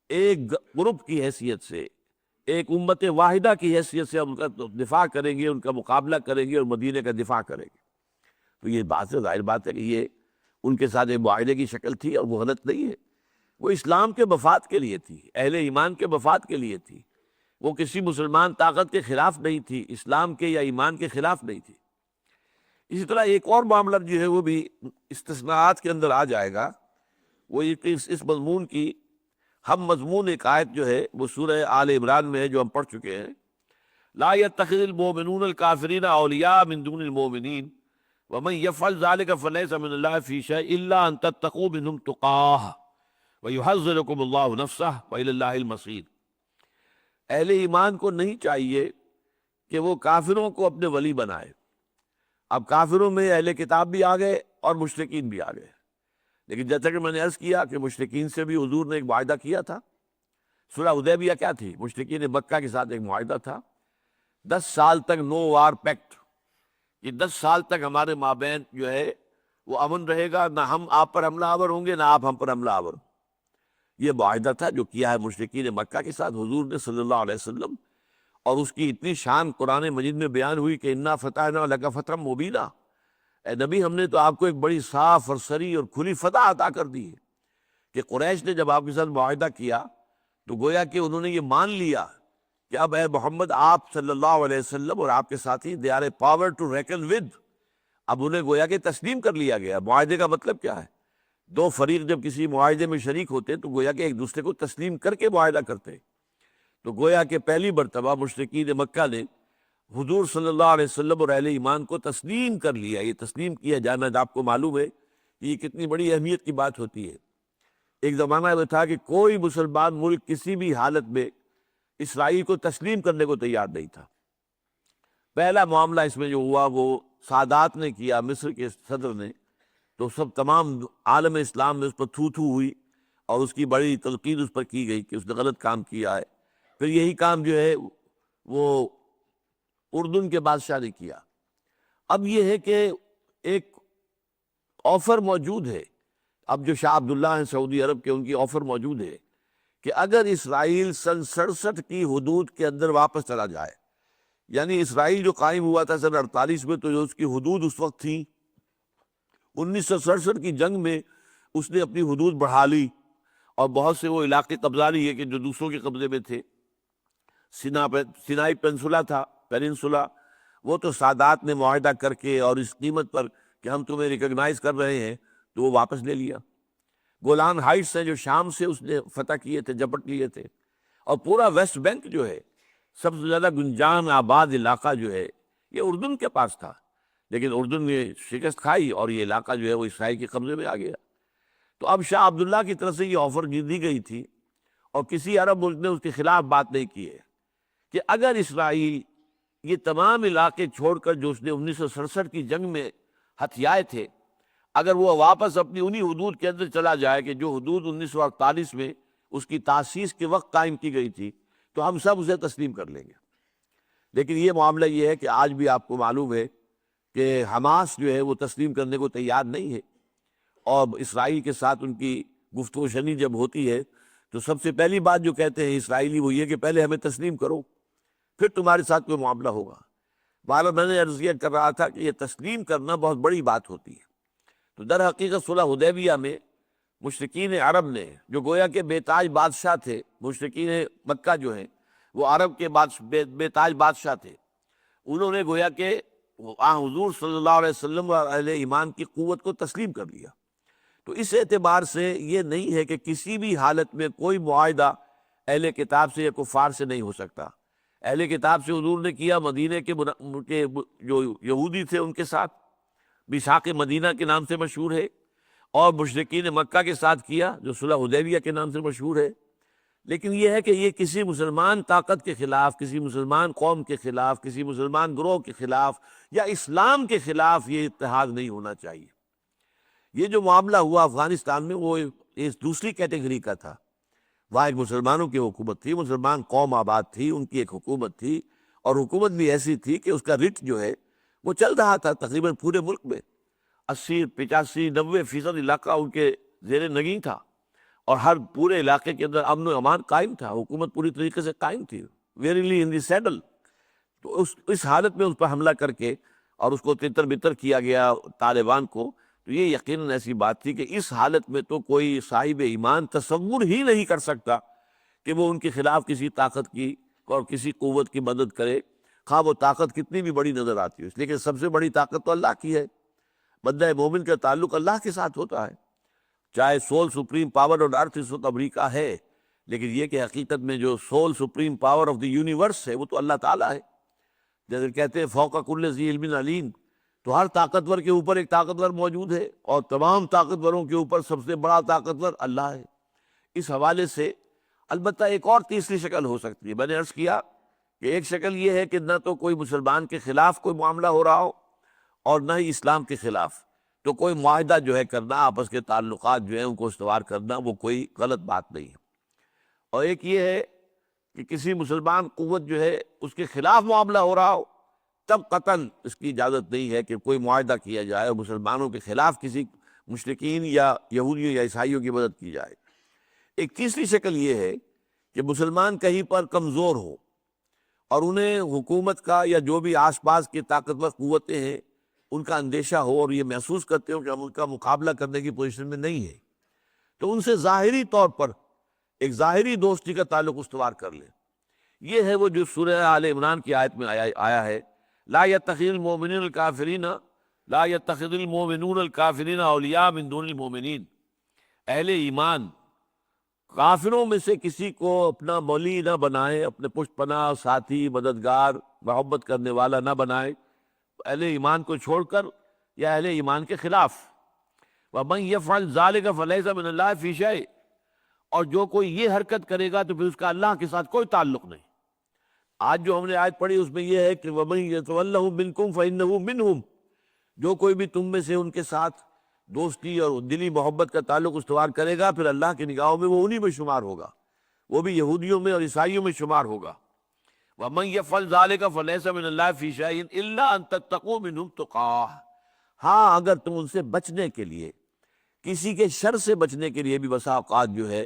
ایک گروپ کی حیثیت سے، ایک امت واحدہ کی حیثیت سے ہم ان کا دفاع کریں گے، ان کا مقابلہ کریں گے اور مدینے کا دفاع کریں گے۔ تو یہ بات ہے، ظاہر بات ہے کہ یہ ان کے ساتھ ایک معاہدے کی شکل تھی اور وہ غلط نہیں ہے، وہ اسلام کے مفاد کے لیے تھی، اہل ایمان کے مفاد کے لیے تھی، وہ کسی مسلمان طاقت کے خلاف نہیں تھی، اسلام کے یا ایمان کے خلاف نہیں تھی۔ اسی طرح ایک اور معاملہ جو ہے وہ بھی استثناءات کے اندر آ جائے گا، وہ یہ کہ اس مضمون کی ہم مضمون ایک آیت جو ہے وہ سورہ آل عمران میں ہے جو ہم پڑھ چکے ہیں، لا يتخذ المؤمنون الكافرین اولیاء من دون المؤمنین وَمَن يَفْعَلْ ذَلِكَ فَلَيْسَ مِنَ اللَّهِ فِي شَيْءٍ إِلَّا أَن تَتَّقُوا مِنْهُمْ تُقَاةً وَيُحَذِّرُكُمُ اللَّهُ نَفْسَهُ وَإِلَى اللَّهِ الْمَصِيرُ۔ اہل ایمان کو نہیں چاہیے کہ وہ کافروں کو اپنے ولی بنائے۔ اب کافروں میں اہل کتاب بھی آ گئے اور مشرکین بھی آ گئے، لیکن جیسا کہ میں نے عرض کیا کہ مشرکین سے بھی حضور نے ایک معاہدہ کیا تھا۔ صلح حدیبیہ کیا تھی؟ مشرکین مکہ کے ساتھ ایک معاہدہ تھا، 10 سال تک نو وار پیکٹ، یہ 10 سال تک ہمارے مابین جو ہے وہ امن رہے گا، نہ ہم آپ پر حملہ آور ہوں گے نہ آپ ہم پر حملہ آور۔ یہ معاہدہ تھا جو کیا ہے مشرکین مکہ کے ساتھ حضور نے صلی اللہ علیہ وسلم، اور اس کی اتنی شان قرآن مجید میں بیان ہوئی کہ انا فتحنا لک فتحا مبینا، اے نبی ہم نے تو آپ کو ایک بڑی صاف اور صریح اور کھلی فتح عطا کر دی ہے۔ کہ قریش نے جب آپ کے ساتھ معاہدہ کیا تو گویا کہ انہوں نے یہ مان لیا کہ اب اے محمد آپ صلی اللہ علیہ وسلم اور آپ کے ساتھی they are a power to reckon with۔ اب انہیں گویا کہ تسلیم کر لیا گیا۔ معاہدے کا مطلب کیا ہے؟ دو فریق جب کسی معاہدے میں شریک ہوتے تو گویا کہ ایک دوسرے کو تسلیم کر کے معاہدہ کرتے۔ تو گویا کہ پہلی مرتبہ مشرکین مکہ نے حضور صلی اللہ علیہ وسلم اور اہل ایمان کو تسلیم کر لیا۔ یہ تسلیم کیا جانا آپ کو معلوم ہے کہ یہ کتنی بڑی اہمیت کی بات ہوتی ہے۔ ایک زمانہ میں تھا کہ کوئی مسلمان ملک کسی بھی حالت میں اسرائیل کو تسلیم کرنے کو تیار نہیں تھا۔ پہلا معاملہ اس میں جو ہوا وہ سادات نے کیا، مصر کے صدر نے، تو سب تمام عالم اسلام میں اس پر تھو تھو ہوئی اور اس کی بڑی تنقید اس پر کی گئی کہ اس نے غلط کام کیا ہے۔ پھر یہی کام جو ہے وہ اردن کے بادشاہ نے کیا۔ اب یہ ہے کہ ایک آفر موجود ہے، اب جو شاہ عبداللہ ہیں سعودی عرب کے، ان کی آفر موجود ہے کہ اگر اسرائیل سن 67 کی حدود کے اندر واپس چلا جائے، یعنی اسرائیل جو قائم ہوا تھا سن 48 میں، تو جو اس کی حدود اس وقت تھی، 1967 کی جنگ میں اس نے اپنی حدود بڑھا لی اور بہت سے وہ علاقے قبضہ لیے کہ جو دوسروں کے قبضے میں تھے۔ سینائی پینسولا وہ تو سادات نے معاہدہ کر کے اور اس قیمت پر کہ ہم تمہیں ریکگنائز کر رہے ہیں تو وہ واپس لے لیا۔ گولان ہائٹس ہیں جو شام سے اس نے فتح کیے تھے، جپٹ لیے تھے، اور پورا ویسٹ بینک جو ہے سب سے زیادہ گنجان آباد علاقہ جو ہے یہ اردن کے پاس تھا، لیکن اردن نے شکست کھائی اور یہ علاقہ جو ہے وہ اسرائیل کے قبضے میں آ گیا۔ تو اب شاہ عبداللہ کی طرف سے یہ آفر دی گئی تھی اور کسی عرب ملک نے اس کے خلاف بات نہیں کی ہے کہ اگر اسرائیل یہ تمام علاقے چھوڑ کر جو اس نے 1967 کی جنگ میں ہتھیائے تھے، اگر وہ واپس اپنی انہی حدود کے اندر چلا جائے کہ جو حدود 1948 میں اس کی تاسیس کے وقت قائم کی گئی تھی، تو ہم سب اسے تسلیم کر لیں گے۔ لیکن یہ معاملہ یہ ہے کہ آج بھی آپ کو معلوم ہے کہ حماس جو ہے وہ تسلیم کرنے کو تیار نہیں ہے، اور اسرائیل کے ساتھ ان کی گفتگو شنی جب ہوتی ہے تو سب سے پہلی بات جو کہتے ہیں اسرائیلی وہ یہ کہ پہلے ہمیں تسلیم کرو، پھر تمہارے ساتھ کوئی معاملہ ہوگا۔ بہرحال میں نے عرضیہ کر رہا تھا کہ یہ تسلیم کرنا بہت بڑی بات ہوتی ہے۔ تو در حقیقت صلح حدیبیہ میں مشرکین عرب نے جو گویا کہ بے تاج بادشاہ تھے، مشرکین مکہ جو ہیں وہ عرب کے بے تاج بادشاہ تھے، انہوں نے گویا کہ حضور صلی اللہ علیہ وسلم اور اہل ایمان کی قوت کو تسلیم کر لیا۔ تو اس اعتبار سے یہ نہیں ہے کہ کسی بھی حالت میں کوئی معاہدہ اہل کتاب سے یا کفار سے نہیں ہو سکتا۔ اہل کتاب سے حضور نے کیا، مدینہ کے جو یہودی تھے ان کے ساتھ میثاق مدینہ کے نام سے مشہور ہے، اور مشرکین مکہ کے ساتھ کیا جو صلح حدیبیہ کے نام سے مشہور ہے۔ لیکن یہ ہے کہ یہ کسی مسلمان طاقت کے خلاف، کسی مسلمان قوم کے خلاف، کسی مسلمان گروہ کے خلاف یا اسلام کے خلاف یہ اتحاد نہیں ہونا چاہیے۔ یہ جو معاملہ ہوا افغانستان میں وہ اس دوسری کیٹیگری کا تھا۔ وہاں ایک مسلمانوں کی حکومت تھی، مسلمان قوم آباد تھی، ان کی ایک حکومت تھی، اور حکومت بھی ایسی تھی کہ اس کا رٹ جو ہے وہ چل رہا تھا تقریباً پورے ملک میں، 80 85 90% علاقہ ان کے زیر نگیں تھا، اور ہر پورے علاقے کے اندر امن و امان قائم تھا، حکومت پوری طریقے سے قائم تھی، ویریلی ان دی سیڈل۔ تو اس حالت میں اس پر حملہ کر کے اور اس کو تتر بتر کیا گیا طالبان کو، تو یہ یقیناً ایسی بات تھی کہ اس حالت میں تو کوئی صاحب ایمان تصور ہی نہیں کر سکتا کہ وہ ان کے خلاف کسی طاقت کی اور کسی قوت کی مدد کرے، خواہ وہ طاقت کتنی بھی بڑی نظر آتی ہے۔ اس لیے کہ سب سے بڑی طاقت تو اللہ کی ہے، بندہ مومن کا تعلق اللہ کے ساتھ ہوتا ہے، چاہے سول سپریم پاور آن ارتھ اس وقت امریکہ ہے، لیکن یہ کہ حقیقت میں جو civil supreme power of the universe ہے وہ تو اللہ تعالیٰ ہے۔ جیسے کہتے ہیں فوق کل ذی علم علیم، تو ہر طاقتور کے اوپر ایک طاقتور موجود ہے، اور تمام طاقتوروں کے اوپر سب سے بڑا طاقتور اللہ ہے۔ اس حوالے سے البتہ ایک اور تیسری شکل ہو سکتی ہے۔ میں نے عرض کیا کہ ایک شکل یہ ہے کہ نہ تو کوئی مسلمان کے خلاف کوئی معاملہ ہو رہا ہو اور نہ ہی اسلام کے خلاف، تو کوئی معاہدہ جو ہے کرنا، آپس کے تعلقات جو ہیں ان کو استوار کرنا، وہ کوئی غلط بات نہیں ہے۔ اور ایک یہ ہے کہ کسی مسلمان قوت جو ہے اس کے خلاف معاملہ ہو رہا ہو، تب قطعاً اس کی اجازت نہیں ہے کہ کوئی معاہدہ کیا جائے اور مسلمانوں کے خلاف کسی مشرکین یا یہودیوں یا عیسائیوں کی مدد کی جائے۔ ایک تیسری شکل یہ ہے کہ مسلمان کہیں پر کمزور ہو اور انہیں حکومت کا یا جو بھی آس پاس کی طاقتور قوتیں ہیں ان کا اندیشہ ہو، اور یہ محسوس کرتے ہو کہ ہم ان کا مقابلہ کرنے کی پوزیشن میں نہیں ہے، تو ان سے ظاہری طور پر ایک ظاہری دوستی کا تعلق استوار کر لیں۔ یہ ہے وہ جو سورہ آل عمران کی آیت میں آیا ہے، لا يتخذ المؤمنون الکافرین لا يتخذ المؤمنون الکافرین اولیاء من دون المؤمنین۔ اہل ایمان کافروں میں سے کسی کو اپنا مولی نہ بنائے، اپنے پشت پناہ، ساتھی، مددگار، محبت کرنے والا نہ بنائے، اہل ایمان کو چھوڑ کر یا اہل ایمان کے خلاف۔ وَمَن يَفْعَلْ ذَلِكَ فَلَيْسَ مِنَ اللَّهِ فِي شَيْءٍ، اور جو کوئی یہ حرکت کرے گا تو پھر اس کا اللہ کے ساتھ کوئی تعلق نہیں۔ آج جو ہم نے آیت پڑھی اس میں یہ ہے کہ وَمَن يَتَوَلَّهُ مِنكُمْ فَإِنَّهُ مِنْهُمْ، جو کوئی بھی تم میں سے ان کے ساتھ دوستی اور دلی محبت کا تعلق استوار کرے گا، پھر اللہ کی نگاہوں میں وہ انہی میں شمار ہوگا، وہ بھی یہودیوں میں اور عیسائیوں میں شمار ہوگا۔ وَمَن يَفْعَلْ ذَلِكَ فَلَيْسَ مِنَ اللَّهِ فِي شَيْءٍ إِلَّا أَن تَتَّقُوا مِنْهُمْ تُقَاةً، ہاں اگر تم ان سے بچنے کے لیے، کسی کے شر سے بچنے کے لیے بھی بسا اوقات جو ہے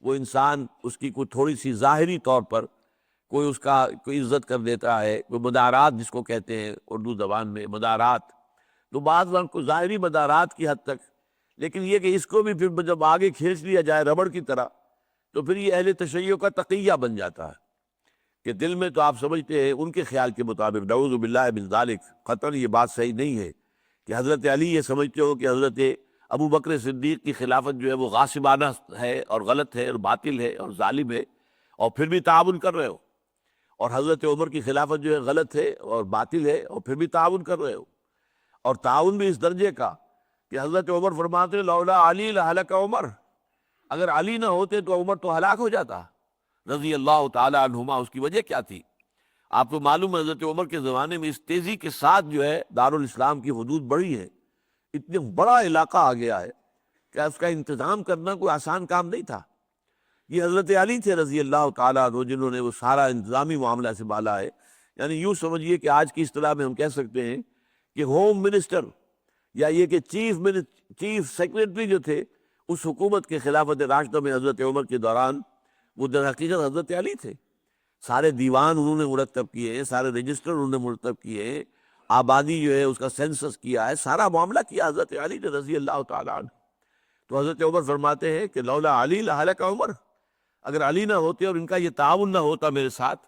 وہ انسان اس کی کوئی تھوڑی سی ظاہری طور پر کوئی اس کا کوئی عزت کر دیتا ہے، کوئی مدارات جس کو کہتے ہیں اردو زبان میں مدارات، تو بعض وقت کو ظاہری مدارات کی حد تک، لیکن یہ کہ اس کو بھی پھر جب آگے کھینچ لیا جائے ربڑ کی طرح، تو پھر یہ اہل تشیع کا تقیہ بن جاتا ہے کہ دل میں تو آپ سمجھتے ہیں ان کے خیال کے مطابق، نعوذ باللہ من ذالک، قطعاً یہ بات صحیح نہیں ہے کہ حضرت علی یہ سمجھتے ہو کہ حضرت ابو بکر صدیق کی خلافت جو ہے وہ غاصبانہ ہے اور غلط ہے اور باطل ہے اور ظالم ہے، اور پھر بھی تعاون کر رہے ہو، اور حضرت عمر کی خلافت جو ہے غلط ہے اور باطل ہے اور پھر بھی تعاون کر رہے ہو، اور تعاون بھی اس درجے کا کہ حضرت عمر فرماتے ہیں لولا علی لہلک عمر، اگر علی نہ ہوتے تو عمر تو ہلاک ہو جاتا رضی اللہ تعالی عنہما۔ اس کی وجہ کیا تھی؟ آپ کو معلوم ہے حضرت عمر کے زمانے میں اس تیزی کے ساتھ جو ہے دارالاسلام کی حدود بڑھی ہے، اتنے بڑا علاقہ آ گیا ہے کہ اس کا انتظام کرنا کوئی آسان کام نہیں تھا۔ یہ حضرت علی تھے رضی اللہ تعالیٰ عنہ جنہوں نے وہ سارا انتظامی معاملہ سنبھالا ہے۔ یعنی یوں سمجھیے کہ آج کی اصطلاح میں ہم کہہ سکتے ہیں کہ ہوم منسٹر یا یہ کہ چیف سیکریٹری جو تھے اس حکومت کے خلافت راشدہ میں حضرت عمر کے دوران، وہ در حقیقت حضرت علی تھے۔ سارے دیوان انہوں نے مرتب کیے ہیں، سارے رجسٹر انہوں نے مرتب کیے ہیں، آبادی جو ہے اس کا سینسس کیا ہے، سارا معاملہ کیا حضرت علی نے رضی اللہ تعالیٰ عنہ۔ تو حضرت عمر فرماتے ہیں کہ لولا علی لہلک عمر، اگر علی نہ ہوتے اور ان کا یہ تعاون نہ ہوتا میرے ساتھ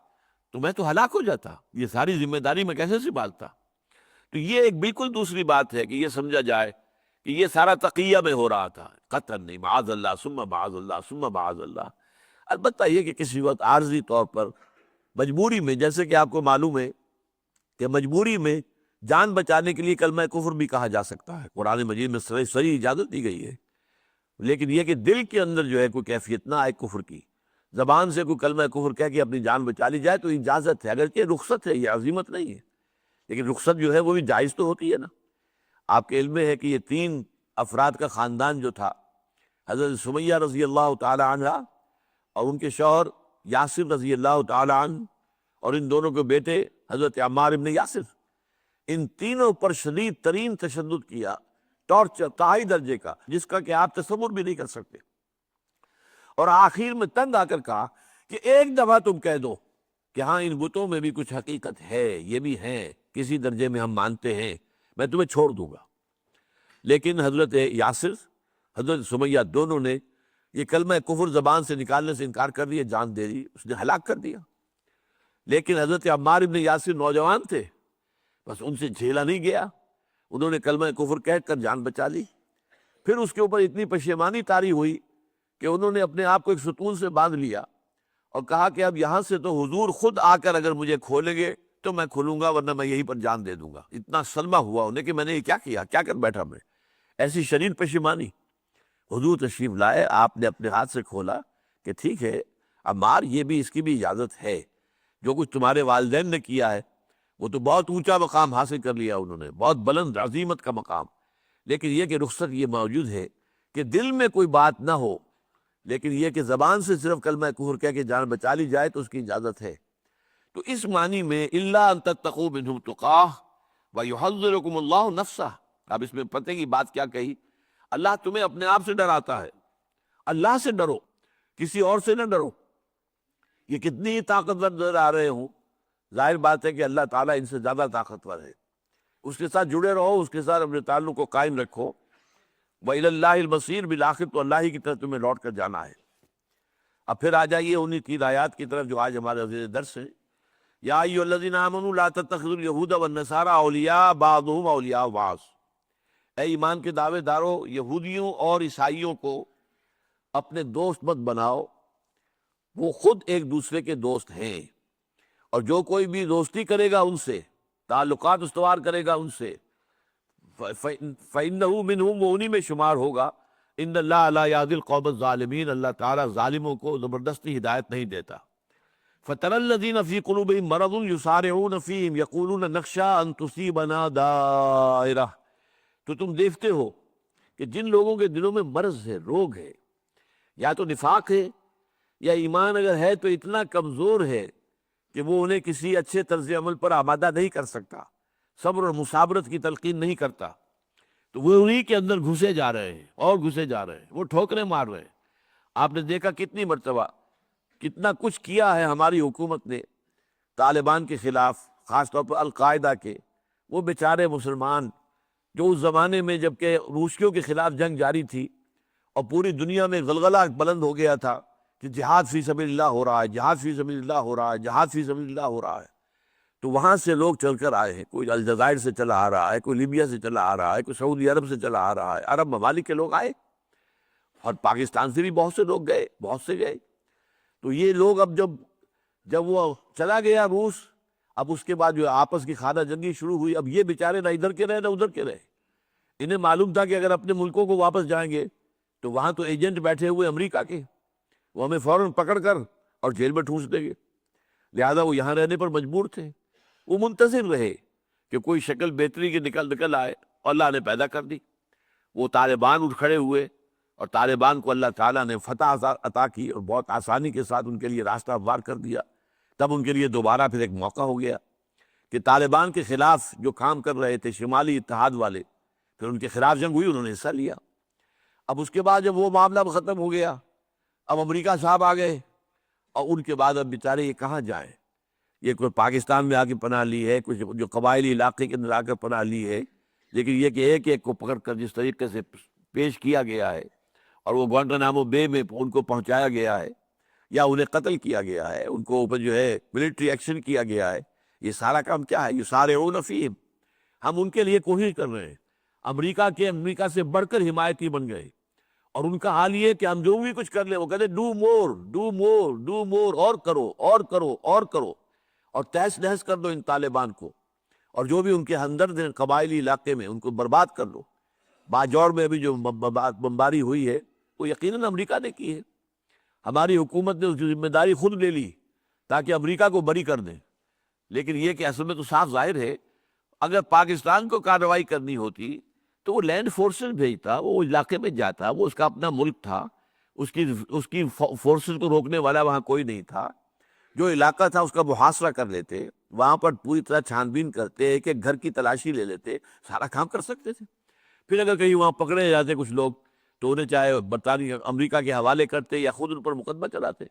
تو میں تو ہلاک ہو جاتا، یہ ساری ذمہ داری میں کیسے سنبھالتا۔ تو یہ ایک بالکل دوسری بات ہے کہ یہ سمجھا جائے کہ یہ سارا تقیہ میں ہو رہا تھا، قطعاً نہیں، معاذ اللہ ثم معاذ اللہ ثم معاذ اللہ۔ البتہ یہ کہ کسی وقت عارضی طور پر مجبوری میں، جیسے کہ آپ کو معلوم ہے کہ مجبوری میں جان بچانے کے لیے کلمہ کفر بھی کہا جا سکتا ہے، قرآن مجید میں صحیح اجازت دی گئی ہے، لیکن یہ کہ دل کے اندر جو ہے کوئی کیفیت نہ آئے کفر کی، زبان سے کوئی کلمہ کفر کہہ کے اپنی جان بچا لی جائے تو اجازت ہے، اگرچہ رخصت ہے، یہ عزیمت نہیں ہے، لیکن رخصت جو ہے وہ بھی جائز تو ہوتی ہے نا۔ آپ کے علم میں ہے کہ یہ 3 افراد کا خاندان جو تھا، حضرت سمیہ رضی اللہ تعالی عنہ اور ان کے شوہر یاسر رضی اللہ تعالی عنہ اور ان دونوں کے بیٹے حضرت عمار ابن یاسر، ان تینوں پر شدید ترین تشدد کیا، ٹارچر انتہائی درجے کا، جس کا کہ آپ تصور بھی نہیں کر سکتے، اور آخر میں تنگ آ کر کہا کہ ایک دفعہ تم کہہ دو کہ ہاں ان بتوں میں بھی کچھ حقیقت ہے، یہ بھی ہیں، کسی درجے میں ہم مانتے ہیں، میں تمہیں چھوڑ دوں گا۔ لیکن حضرت یاسر، حضرت سمیہ دونوں نے یہ کلمہ کفر زبان سے نکالنے سے انکار کر دیا، جان دے دی، اس نے ہلاک کر دیا۔ لیکن حضرت عمار ابن یاسر نوجوان تھے، بس ان سے جھیلا نہیں گیا، انہوں نے کلمہ کفر کہہ کر جان بچا لی۔ پھر اس کے اوپر اتنی پشیمانی طاری ہوئی کہ انہوں نے اپنے آپ کو ایک ستون سے باندھ لیا اور کہا کہ اب یہاں سے تو حضور خود آ کر اگر مجھے کھولیں گے تو میں کھلوں گا ورنہ میں یہیں پر جان دے دوں گا۔ اتنا صدمہ ہوا انہیں کہ میں نے یہ کیا کیا، کیا کر بیٹھا میں، ایسی شدید پشیمانی۔ حضور تشریف لائے، آپ نے اپنے ہاتھ سے کھولا کہ ٹھیک ہے عمار، یہ بھی اس کی بھی اجازت ہے، جو کچھ تمہارے والدین نے کیا ہے وہ تو بہت اونچا مقام حاصل کر لیا انہوں نے، بہت بلند عظیمت کا مقام، لیکن یہ کہ رخصت یہ موجود ہے کہ دل میں کوئی بات نہ ہو، لیکن یہ کہ زبان سے صرف کلمہ کفر کہہ کے جان بچا لی جائے تو اس کی اجازت ہے۔ تو اس معنی میں الا ان تتقوا منهم تقاہ ویحذرکم اللہ نفسہ، اب اس میں پتہ کی بات کیا کہی، اللہ تمہیں اپنے آپ سے ڈراتا ہے، اللہ سے ڈرو، کسی اور سے نہ ڈرو۔ یہ کتنی طاقتور نظر آ رہے ہوں، ظاہر بات ہے کہ اللہ تعالیٰ ان سے زیادہ طاقتور ہے، اس کے ساتھ جڑے رہو، اس کے ساتھ اپنے تعلق کو قائم رکھو۔ وَإِلَى اللَّهِ الْمَصِيرُ، بالآخر تو اللہ ہی کی طرف تمہیں لوٹ کر جانا ہے۔ اب پھر آ جائیے انہی 3 آیات کی طرف جو آج ہمارے عزیز درس ہیں۔ یا ایھا الذین آمنوا لا تتخذوا اليہود والنصارى اولیاء بعضهم اولیاء بعض، اے ایمان کے دعوے دارو، یہودیوں اور عیسائیوں کو اپنے دوست مت بناؤ، وہ خود ایک دوسرے کے دوست ہیں، اور جو کوئی بھی دوستی کرے گا ان سے، تعلقات استوار کرے گا ان سے، فَإِنَّهُ مِنْهُمْ، وہ انہی میں شمار ہوگا۔ ان اللہ لا یہدی القوم الظالمین، اللہ تعالیٰ ظالموں کو زبردستی ہدایت نہیں دیتا۔ فَتَرَى الَّذِينَ فِي قُلُوبِهِم مَّرَضٌ يُسَارِعُونَ فِيهِمْ يَقُولُونَ نَخْشَىٰ أَن تُصِيبَنَا دَائِرَةٌ، تو تم دیکھتے ہو کہ جن لوگوں کے دلوں میں مرض ہے، روگ ہے، یا تو نفاق ہے، یا ایمان اگر ہے تو اتنا کمزور ہے کہ وہ انہیں کسی اچھے طرز عمل پر آمادہ نہیں کر سکتا، صبر اور مصابرت کی تلقین نہیں کرتا، تو وہ انہی کے اندر گھسے جا رہے ہیں اور گھسے جا رہے ہیں، وہ ٹھوکریں مار رہے ہیں۔ آپ نے دیکھا کتنی مرتبہ کتنا کچھ کیا ہے ہماری حکومت نے طالبان کے خلاف، خاص طور پر القاعدہ کے، وہ بیچارے مسلمان جو اس زمانے میں جبکہ روسیوں کے خلاف جنگ جاری تھی اور پوری دنیا میں غلغلہ بلند ہو گیا تھا کہ جہاد فی سبیل اللہ ہو رہا ہے، جہاد فی سبیل اللہ ہو رہا ہے، جہاد فی سبیل اللہ ہو رہا ہے، تو وہاں سے لوگ چل کر آئے ہیں، کوئی الجزائر سے چلا آ رہا ہے، کوئی لیبیا سے چلا آ رہا ہے، کوئی سعودی عرب سے چلا آ رہا ہے، عرب ممالک کے لوگ آئے، اور پاکستان سے بھی بہت سے لوگ گئے، بہت سے گئے۔ تو یہ لوگ اب جب وہ چلا گیا روس، اب اس کے بعد جو آپس کی خانہ جنگی شروع ہوئی، اب یہ بیچارے نہ ادھر کے رہے نہ ادھر کے رہے، انہیں معلوم تھا کہ اگر اپنے ملکوں کو واپس جائیں گے تو وہاں تو ایجنٹ بیٹھے ہوئے امریکہ کے، وہ ہمیں فوراً پکڑ کر اور جیل میں ٹھونس دیں گے، لہذا وہ یہاں رہنے پر مجبور تھے۔ وہ منتظر رہے کہ کوئی شکل بہتری کی نکل آئے، اور اللہ نے پیدا کر دی، وہ طالبان اٹھ کھڑے ہوئے، اور طالبان کو اللہ تعالیٰ نے فتح عطا کی اور بہت آسانی کے ساتھ ان کے لیے راستہ ہموار کر دیا۔ تب ان کے لیے دوبارہ پھر ایک موقع ہو گیا کہ طالبان کے خلاف جو کام کر رہے تھے شمالی اتحاد والے، پھر ان کے خلاف جنگ ہوئی، انہوں نے حصہ لیا۔ اب اس کے بعد جب وہ معاملہ ختم ہو گیا، اب امریکہ صاحب آ گئے، اور ان کے بعد اب بیچارے یہ کہاں جائیں، یہ کوئی پاکستان میں آ کے پناہ لی ہے، کچھ جو قبائلی علاقے کے اندر آ کر پناہ لی ہے، لیکن یہ کہ ایک ایک کو پکڑ کر جس طریقے سے پیش کیا گیا ہے اور وہ گوانٹانامو بے میں ان کو پہنچایا گیا ہے، یا انہیں قتل کیا گیا ہے، ان کو اوپر جو ہے ملٹری ایکشن کیا گیا ہے، یہ سارا کام کیا ہے؟ یسارعون فیہم، ہم ان کے لیے کوشش کر رہے ہیں، امریکہ سے بڑھ کر حمایتی بن گئے، اور ان کا حال یہ کہ ہم جو بھی کچھ کر لیں وہ کہتے do more do more do more, اور کرو اور کرو اور کرو، اور تہس نہس کر دو ان طالبان کو، اور جو بھی ان کے ہمدرد ہیں قبائلی علاقے میں ان کو برباد کر دو۔ باجوڑ میں ابھی جو بمباری ہوئی ہے وہ یقیناً امریکہ نے کی ہے، ہماری حکومت نے اس کی ذمہ داری خود لے لی تاکہ امریکہ کو بری کر دیں، لیکن یہ کہ اصل میں تو صاف ظاہر ہے اگر پاکستان کو کارروائی کرنی ہوتی تو وہ لینڈ فورسز بھیجتا، وہ علاقے میں جاتا، وہ اس کا اپنا ملک تھا، اس کی فورسز کو روکنے والا وہاں کوئی نہیں تھا، جو علاقہ تھا اس کا محاصرہ کر لیتے، وہاں پر پوری طرح چھان بین کرتے، ایک ایک گھر کی تلاشی لے لیتے، سارا کام کر سکتے تھے۔ پھر اگر کہیں وہاں پکڑے جاتے کچھ لوگ تو انہیں چاہے برطانیہ امریکہ کے حوالے کرتے یا خود ان پر مقدمہ چلاتے،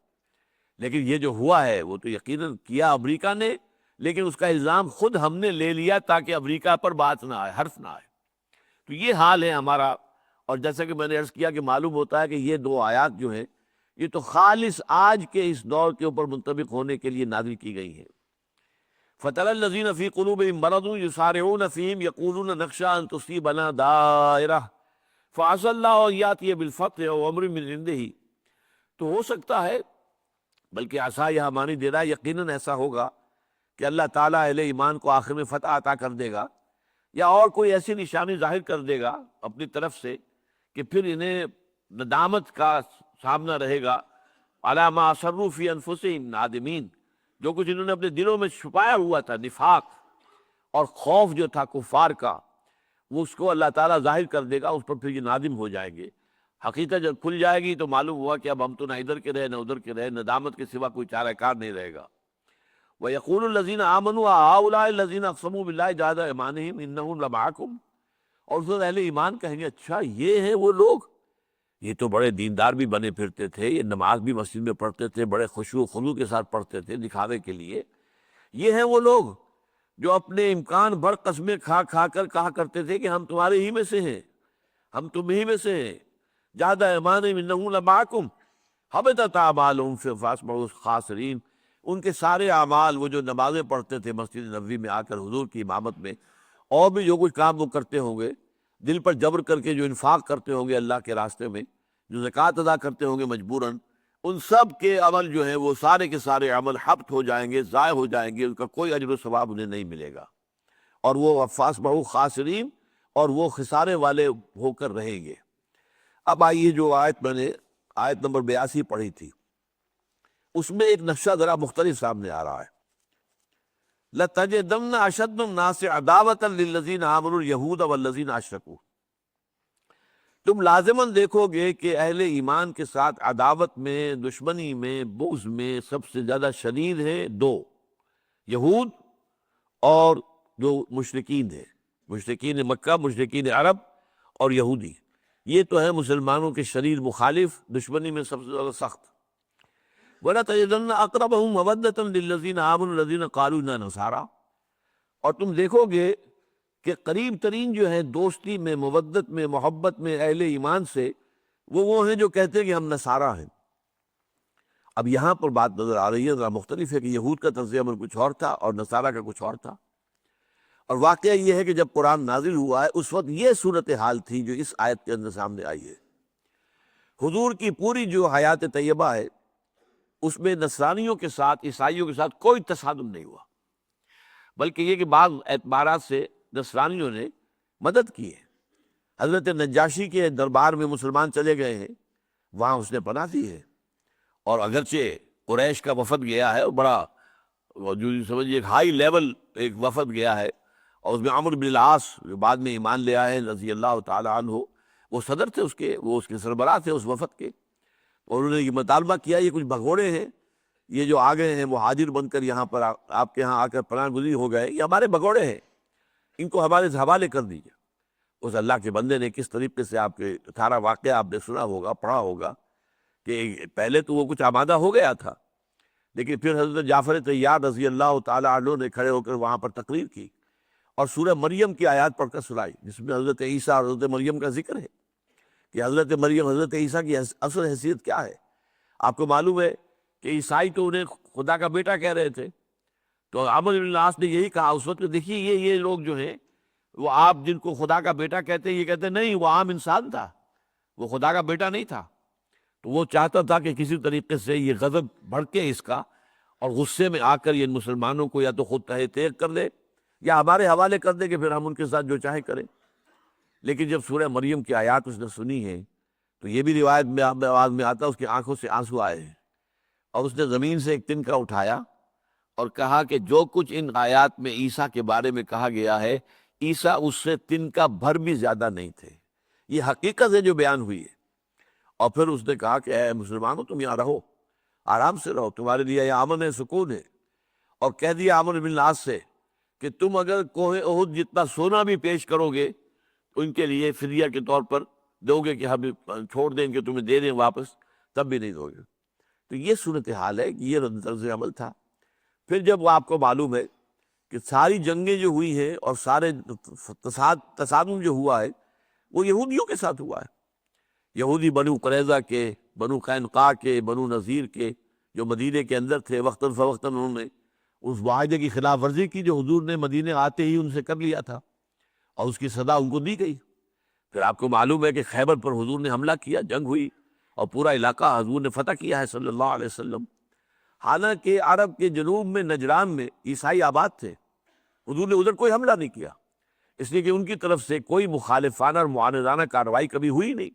لیکن یہ جو ہوا ہے وہ تو یقیناً کیا امریکہ نے، لیکن اس کا الزام خود ہم نے لے لیا تاکہ امریکہ پر بات نہ آئے، حرف نہ آئے۔ تو یہ حال ہے ہمارا، اور جیسا کہ میں نے عرض کیا کہ معلوم ہوتا ہے کہ یہ 2 آیات جو ہیں یہ تو خالص آج کے اس دور کے اوپر منطبق ہونے کے لیے نازل کی گئی ہیں۔ فَتَرَى الَّذِينَ فِي قُلُوبِهِم مَّرَضٌ يُسَارِعُونَ فِيهِمْ يَقُولُونَ نَخْشَىٰ أَن تُصِيبَنَا دَائِرَةٌ فَعَسَى اللَّهُ أَن يَأْتِيَ بِالْفَتْحِ أَوْ أَمْرٍ مِّنْ عِندِهِ، تو ہو سکتا ہے، بلکہ عسا یہاں معنی دے رہا ہے یقیناً ایسا ہوگا کہ اللہ تعالیٰ اہل ایمان کو آخر میں فتح عطا کر دے گا، یا اور کوئی ایسی نشانی ظاہر کر دے گا اپنی طرف سے کہ پھر انہیں ندامت کا سامنا رہے گا، علی ما اصروا فی انفسہم نادمین، جو کچھ انہوں نے اپنے دلوں میں چھپایا ہوا تھا، نفاق اور خوف جو تھا کفار کا، وہ اس کو اللہ تعالیٰ ظاہر کر دے گا، اس پر پھر یہ نادم ہو جائیں گے۔ حقیقت جب کھل جائے گی تو معلوم ہوا کہ اب ہم تو نہ ادھر کے رہے نہ ادھر کے رہے، ندامت کے سوا کوئی چارہ کار نہیں رہے گا۔ وَيَقُولُ الَّذِينَ آمَنُوا أَهَٰؤُلَاءِ الَّذِينَ أَقْسَمُوا بِاللَّهِ جَهْدَ أَيْمَانِهِمْ إِنَّهُمْ لَمَعَكُمْ، اور اس وقت اہل ایمان کہیں گے اچھا یہ ہیں وہ لوگ، یہ تو بڑے دیندار بھی بنے پھرتے تھے، یہ نماز بھی مسجد میں پڑھتے تھے، بڑے خشوع و خضوع کے ساتھ پڑھتے تھے دکھاوے کے لیے، یہ ہیں وہ لوگ جو اپنے امکان بھر قسمیں کھا کھا کر کہا کرتے تھے کہ ہم تمہارے ہی میں سے ہیں، ہم تم ہی میں سے ہیں، جَهْدَ أَيْمَانِهِمْ إِنَّهُمْ لَمَعَكُمْ حَبِطَتْ أَعْمَالُهُمْ فَأَصْبَحُوا خَاسِرِينَ۔ ان کے سارے اعمال، وہ جو نمازیں پڑھتے تھے مسجد نبوی میں آ کر حضور کی امامت میں، اور بھی جو کچھ کام وہ کرتے ہوں گے، دل پر جبر کر کے جو انفاق کرتے ہوں گے اللہ کے راستے میں، جو زکوٰۃ ادا کرتے ہوں گے مجبوراً، ان سب کے عمل جو ہیں وہ سارے کے سارے عمل حبط ہو جائیں گے، ضائع ہو جائیں گے، ان کا کوئی اجر و ثواب انہیں نہیں ملے گا، اور وہ فَأَصْبَحُوا خَاسِرِينَ، اور وہ خسارے والے ہو کر رہیں گے۔ اب آئیے جو آیت میں نے آیت نمبر 82 پڑھی تھی، اس میں ایک نقشہ ذرا مختلف سامنے آ رہا ہے۔ لَتَجِدَنَّ أَشَدَّ النَّاسِ عَدَاوَةً لِلَّذِينَ آمَنُوا الْيَهُودَ وَالَّذِينَ أَشْرَكُوا، تم لازماً دیکھو گے کہ اہل ایمان کے ساتھ عداوت میں، دشمنی میں، بغض میں سب سے زیادہ شدید ہے دو، یہود اور جو مشرکین ہیں، مشرکین مکہ، مشرکین عرب اور یہودی، یہ تو ہے مسلمانوں کے شدید مخالف، دشمنی میں سب سے زیادہ سخت۔ وَلَتَجِدَنَّ أَقْرَبَهُم مَّوَدَّةً لِّلَّذِينَ آمَنُوا الَّذِينَ قَالُوا إِنَّا نَصَارَىٰ، اور تم دیکھو گے کہ قریب ترین جو ہے دوستی میں، مودت میں، محبت میں اہل ایمان سے، وہ ہیں جو کہتے ہیں کہ ہم نصارہ ہیں۔ اب یہاں پر بات نظر آ رہی ہے ذرا مختلف ہے کہ یہود کا طرز عمل کچھ اور تھا اور نصارہ کا کچھ اور تھا، اور واقعہ یہ ہے کہ جب قرآن نازل ہوا ہے اس وقت یہ صورتحال تھی جو اس آیت کے اندر سامنے آئی ہے۔ حضور کی پوری جو حیات طیبہ ہے اس میں نصرانیوں کے ساتھ، عیسائیوں کے ساتھ کوئی تصادم نہیں ہوا، بلکہ یہ کہ بعض اعتبارات سے نصرانیوں نے مدد کی ہے۔ حضرت نجاشی کے دربار میں مسلمان چلے گئے ہیں، وہاں اس نے پناہ دی ہے، اور اگرچہ قریش کا وفد گیا ہے، اور بڑا جو سمجھیے ایک ہائی لیول ایک وفد گیا ہے، اور اس میں عمرو بن العاص جو بعد میں ایمان لے آئے رضی اللہ تعالی عنہ، وہ صدر تھے اس کے، وہ اس کے سربراہ تھے اس وفد کے، اور انہوں نے یہ مطالبہ کیا یہ کچھ بھگوڑے ہیں، یہ جو آ گئے ہیں مہاجر بن کر یہاں پر آپ کے یہاں آ کر پناہ گزین ہو گئے، یہ ہمارے بھگوڑے ہیں، ان کو ہمارے حوالے کر دیجیے۔ اس اللہ کے بندے نے کس طریقے سے، آپ کے سارا واقعہ آپ نے سنا ہوگا، پڑھا ہوگا، کہ پہلے تو وہ کچھ آمادہ ہو گیا تھا، لیکن پھر حضرت جعفر طیار رضی اللہ تعالیٰ عنہ نے کھڑے ہو کر وہاں پر تقریر کی اور سورہ مریم کی آیات پڑھ کر سنائی، جس میں حضرت عیسیٰ اور حضرت مریم کا ذکر ہے کہ حضرت مریم، حضرت عیسیٰ کی اصل حیثیت کیا ہے۔ آپ کو معلوم ہے کہ عیسائی تو انہیں خدا کا بیٹا کہہ رہے تھے، تو عمرو بن العاص نے یہی کہا اس وقت، دیکھیے یہ لوگ جو ہیں وہ آپ جن کو خدا کا بیٹا کہتے ہیں، یہ کہتے ہیں نہیں وہ عام انسان تھا، وہ خدا کا بیٹا نہیں تھا۔ تو وہ چاہتا تھا کہ کسی طریقے سے یہ غضب بھڑکے اس کا، اور غصے میں آ کر یہ مسلمانوں کو یا تو خود تہہ تیغ کر دے یا ہمارے حوالے کر دے کہ پھر ہم ان کے ساتھ جو چاہے کریں۔ لیکن جب سورہ مریم کی آیات اس نے سنی ہے تو یہ بھی روایت میں آواز میں آتا ہے اس کی آنکھوں سے آنسو آئے ہیں، اور اس نے زمین سے ایک تنکا اٹھایا اور کہا کہ جو کچھ ان آیات میں عیسیٰ کے بارے میں کہا گیا ہے، عیسیٰ اس سے تنکا بھر بھی زیادہ نہیں تھے، یہ حقیقت ہے جو بیان ہوئی ہے۔ اور پھر اس نے کہا کہ اے مسلمانوں تم یہاں رہو، آرام سے رہو، تمہارے لیے یہ امن ہے، سکون ہے، اور کہہ دیا عمرو بن العاص سے کہ تم اگر کوہ احد جتنا سونا بھی پیش کرو گے تو ان کے لیے فدیہ کے طور پر دو گے کہ ہم چھوڑ دیں کہ تمہیں دے دیں واپس، تب بھی نہیں دو گے۔ تو یہ صورتحال ہے کہ یہ طرز عمل تھا۔ پھر جب آپ کو معلوم ہے کہ ساری جنگیں جو ہوئی ہیں اور سارے تصادم جو ہوا ہے وہ یہودیوں کے ساتھ ہوا ہے، یہودی بنو قریظہ کے، بنو قینقاع کے، بنو نذیر کے، جو مدینے کے اندر تھے، وقتاً فوقتاً انہوں نے اس معاہدے کی خلاف ورزی کی جو حضور نے مدینے آتے ہی ان سے کر لیا تھا، اور اس کی سزا ان کو دی گئی۔ پھر آپ کو معلوم ہے کہ خیبر پر حضور نے حملہ کیا، جنگ ہوئی، اور پورا علاقہ حضور نے فتح کیا ہے صلی اللہ علیہ وسلم۔ حالانکہ عرب کے جنوب میں نجران میں عیسائی آباد تھے، حضور نے ادھر کوئی حملہ نہیں کیا، اس لیے کہ ان کی طرف سے کوئی مخالفانہ اور معاندانہ کارروائی کبھی ہوئی نہیں۔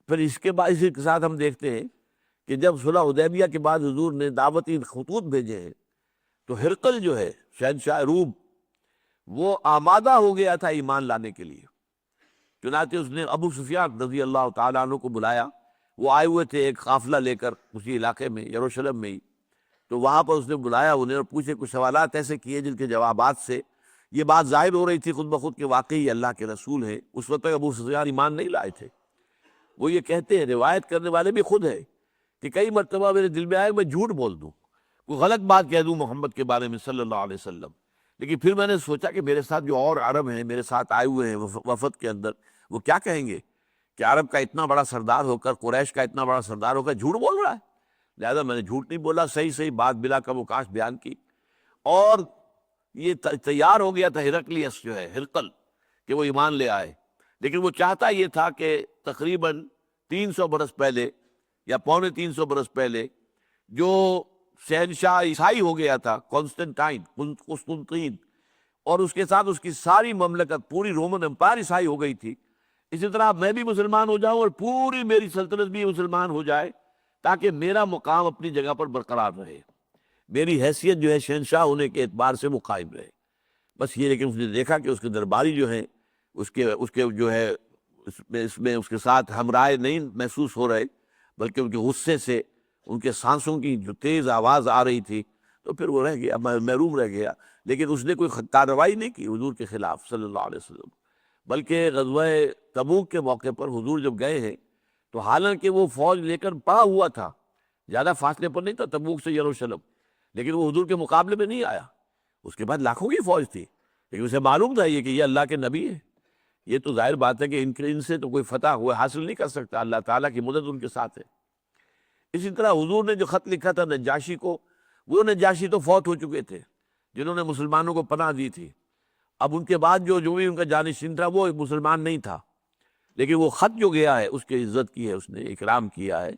پھر اس کے بعد اسی کے ساتھ ہم دیکھتے ہیں کہ جب صلح حدیبیہ کے بعد حضور نے دعوتی خطوط بھیجے ہیں تو ہرقل جو ہے شہنشاہ روم، وہ آمادہ ہو گیا تھا ایمان لانے کے لیے، چنانچہ اس نے ابو سفیان رضی اللہ تعالیٰ عنہ کو بلایا۔ وہ آئے ہوئے تھے ایک قافلہ لے کر اسی علاقے میں، یروشلم میں ہی، تو وہاں پر اس نے بلایا انہیں اور پوچھے، کچھ سوالات ایسے کیے جن کے جوابات سے یہ بات ظاہر ہو رہی تھی خود بخود کہ واقعی یہ اللہ کے رسول ہیں۔ اس وقت تک ابو سفیان ایمان نہیں لائے تھے۔ وہ یہ کہتے ہیں، روایت کرنے والے بھی خود ہے، کہ کئی مرتبہ میرے دل میں آیا کہ میں جھوٹ بول دوں، کوئی غلط بات کہہ دوں محمد کے بارے میں صلی اللہ علیہ وسلم، لیکن پھر میں نے سوچا کہ میرے ساتھ جو اور عرب ہیں میرے ساتھ آئے ہوئے ہیں وفد کے اندر، وہ کیا کہیں گے کہ عرب کا اتنا بڑا سردار ہو کر، قریش کا اتنا بڑا سردار ہو کر جھوٹ بول رہا ہے۔ لہذا میں نے جھوٹ نہیں بولا، صحیح صحیح بات بلا کم و کاش بیان کی، اور یہ تیار ہو گیا تھا ہرقلیس جو ہے ہرقل کہ وہ ایمان لے آئے، لیکن وہ چاہتا یہ تھا کہ تقریباً 300 برس پہلے یا پونے 300 برس پہلے جو شہنشاہ عیسائی ہو گیا تھا کانسٹنٹائن قسطنطین، اور اس کے ساتھ اس کی ساری مملکت پوری رومن امپائر عیسائی ہو گئی تھی، اسی طرح میں بھی مسلمان ہو جاؤں اور پوری میری سلطنت بھی مسلمان ہو جائے، تاکہ میرا مقام اپنی جگہ پر برقرار رہے، میری حیثیت جو ہے شہنشاہ ہونے کے اعتبار سے وہ قائم رہے۔ بس یہ، لیکن اس نے دیکھا کہ اس کے درباری جو ہیں اس کے جو ہے اس میں اس کے ساتھ ہمراہ نہیں محسوس ہو رہے، بلکہ ان کے غصے سے ان کے سانسوں کی جو تیز آواز آ رہی تھی، تو پھر وہ رہ گیا، محروم رہ گیا، لیکن اس نے کوئی کارروائی نہیں کی حضور کے خلاف صلی اللہ علیہ وسلم۔ بلکہ غزوہ تبوک کے موقع پر حضور جب گئے ہیں تو حالانکہ وہ فوج لے کر پڑا ہوا تھا، زیادہ فاصلے پر نہیں تھا تبوک سے یروشلم، لیکن وہ حضور کے مقابلے میں نہیں آیا۔ اس کے بعد لاکھوں کی فوج تھی، لیکن اسے معلوم تھا یہ کہ یہ اللہ کے نبی ہے، یہ تو ظاہر بات ہے کہ ان سے تو کوئی فتح ہوئے حاصل نہیں کر سکتا، اللہ تعالیٰ کی مدد ان کے ساتھ ہے۔ اسی طرح حضور نے جو خط لکھا تھا نجاشی کو، وہ نجاشی تو فوت ہو چکے تھے جنہوں نے مسلمانوں کو پناہ دی تھی، اب ان کے بعد جو بھی ان کا جانشین تھا وہ مسلمان نہیں تھا، لیکن وہ خط جو گیا ہے اس کی عزت کی ہے، اس نے اکرام کیا ہے،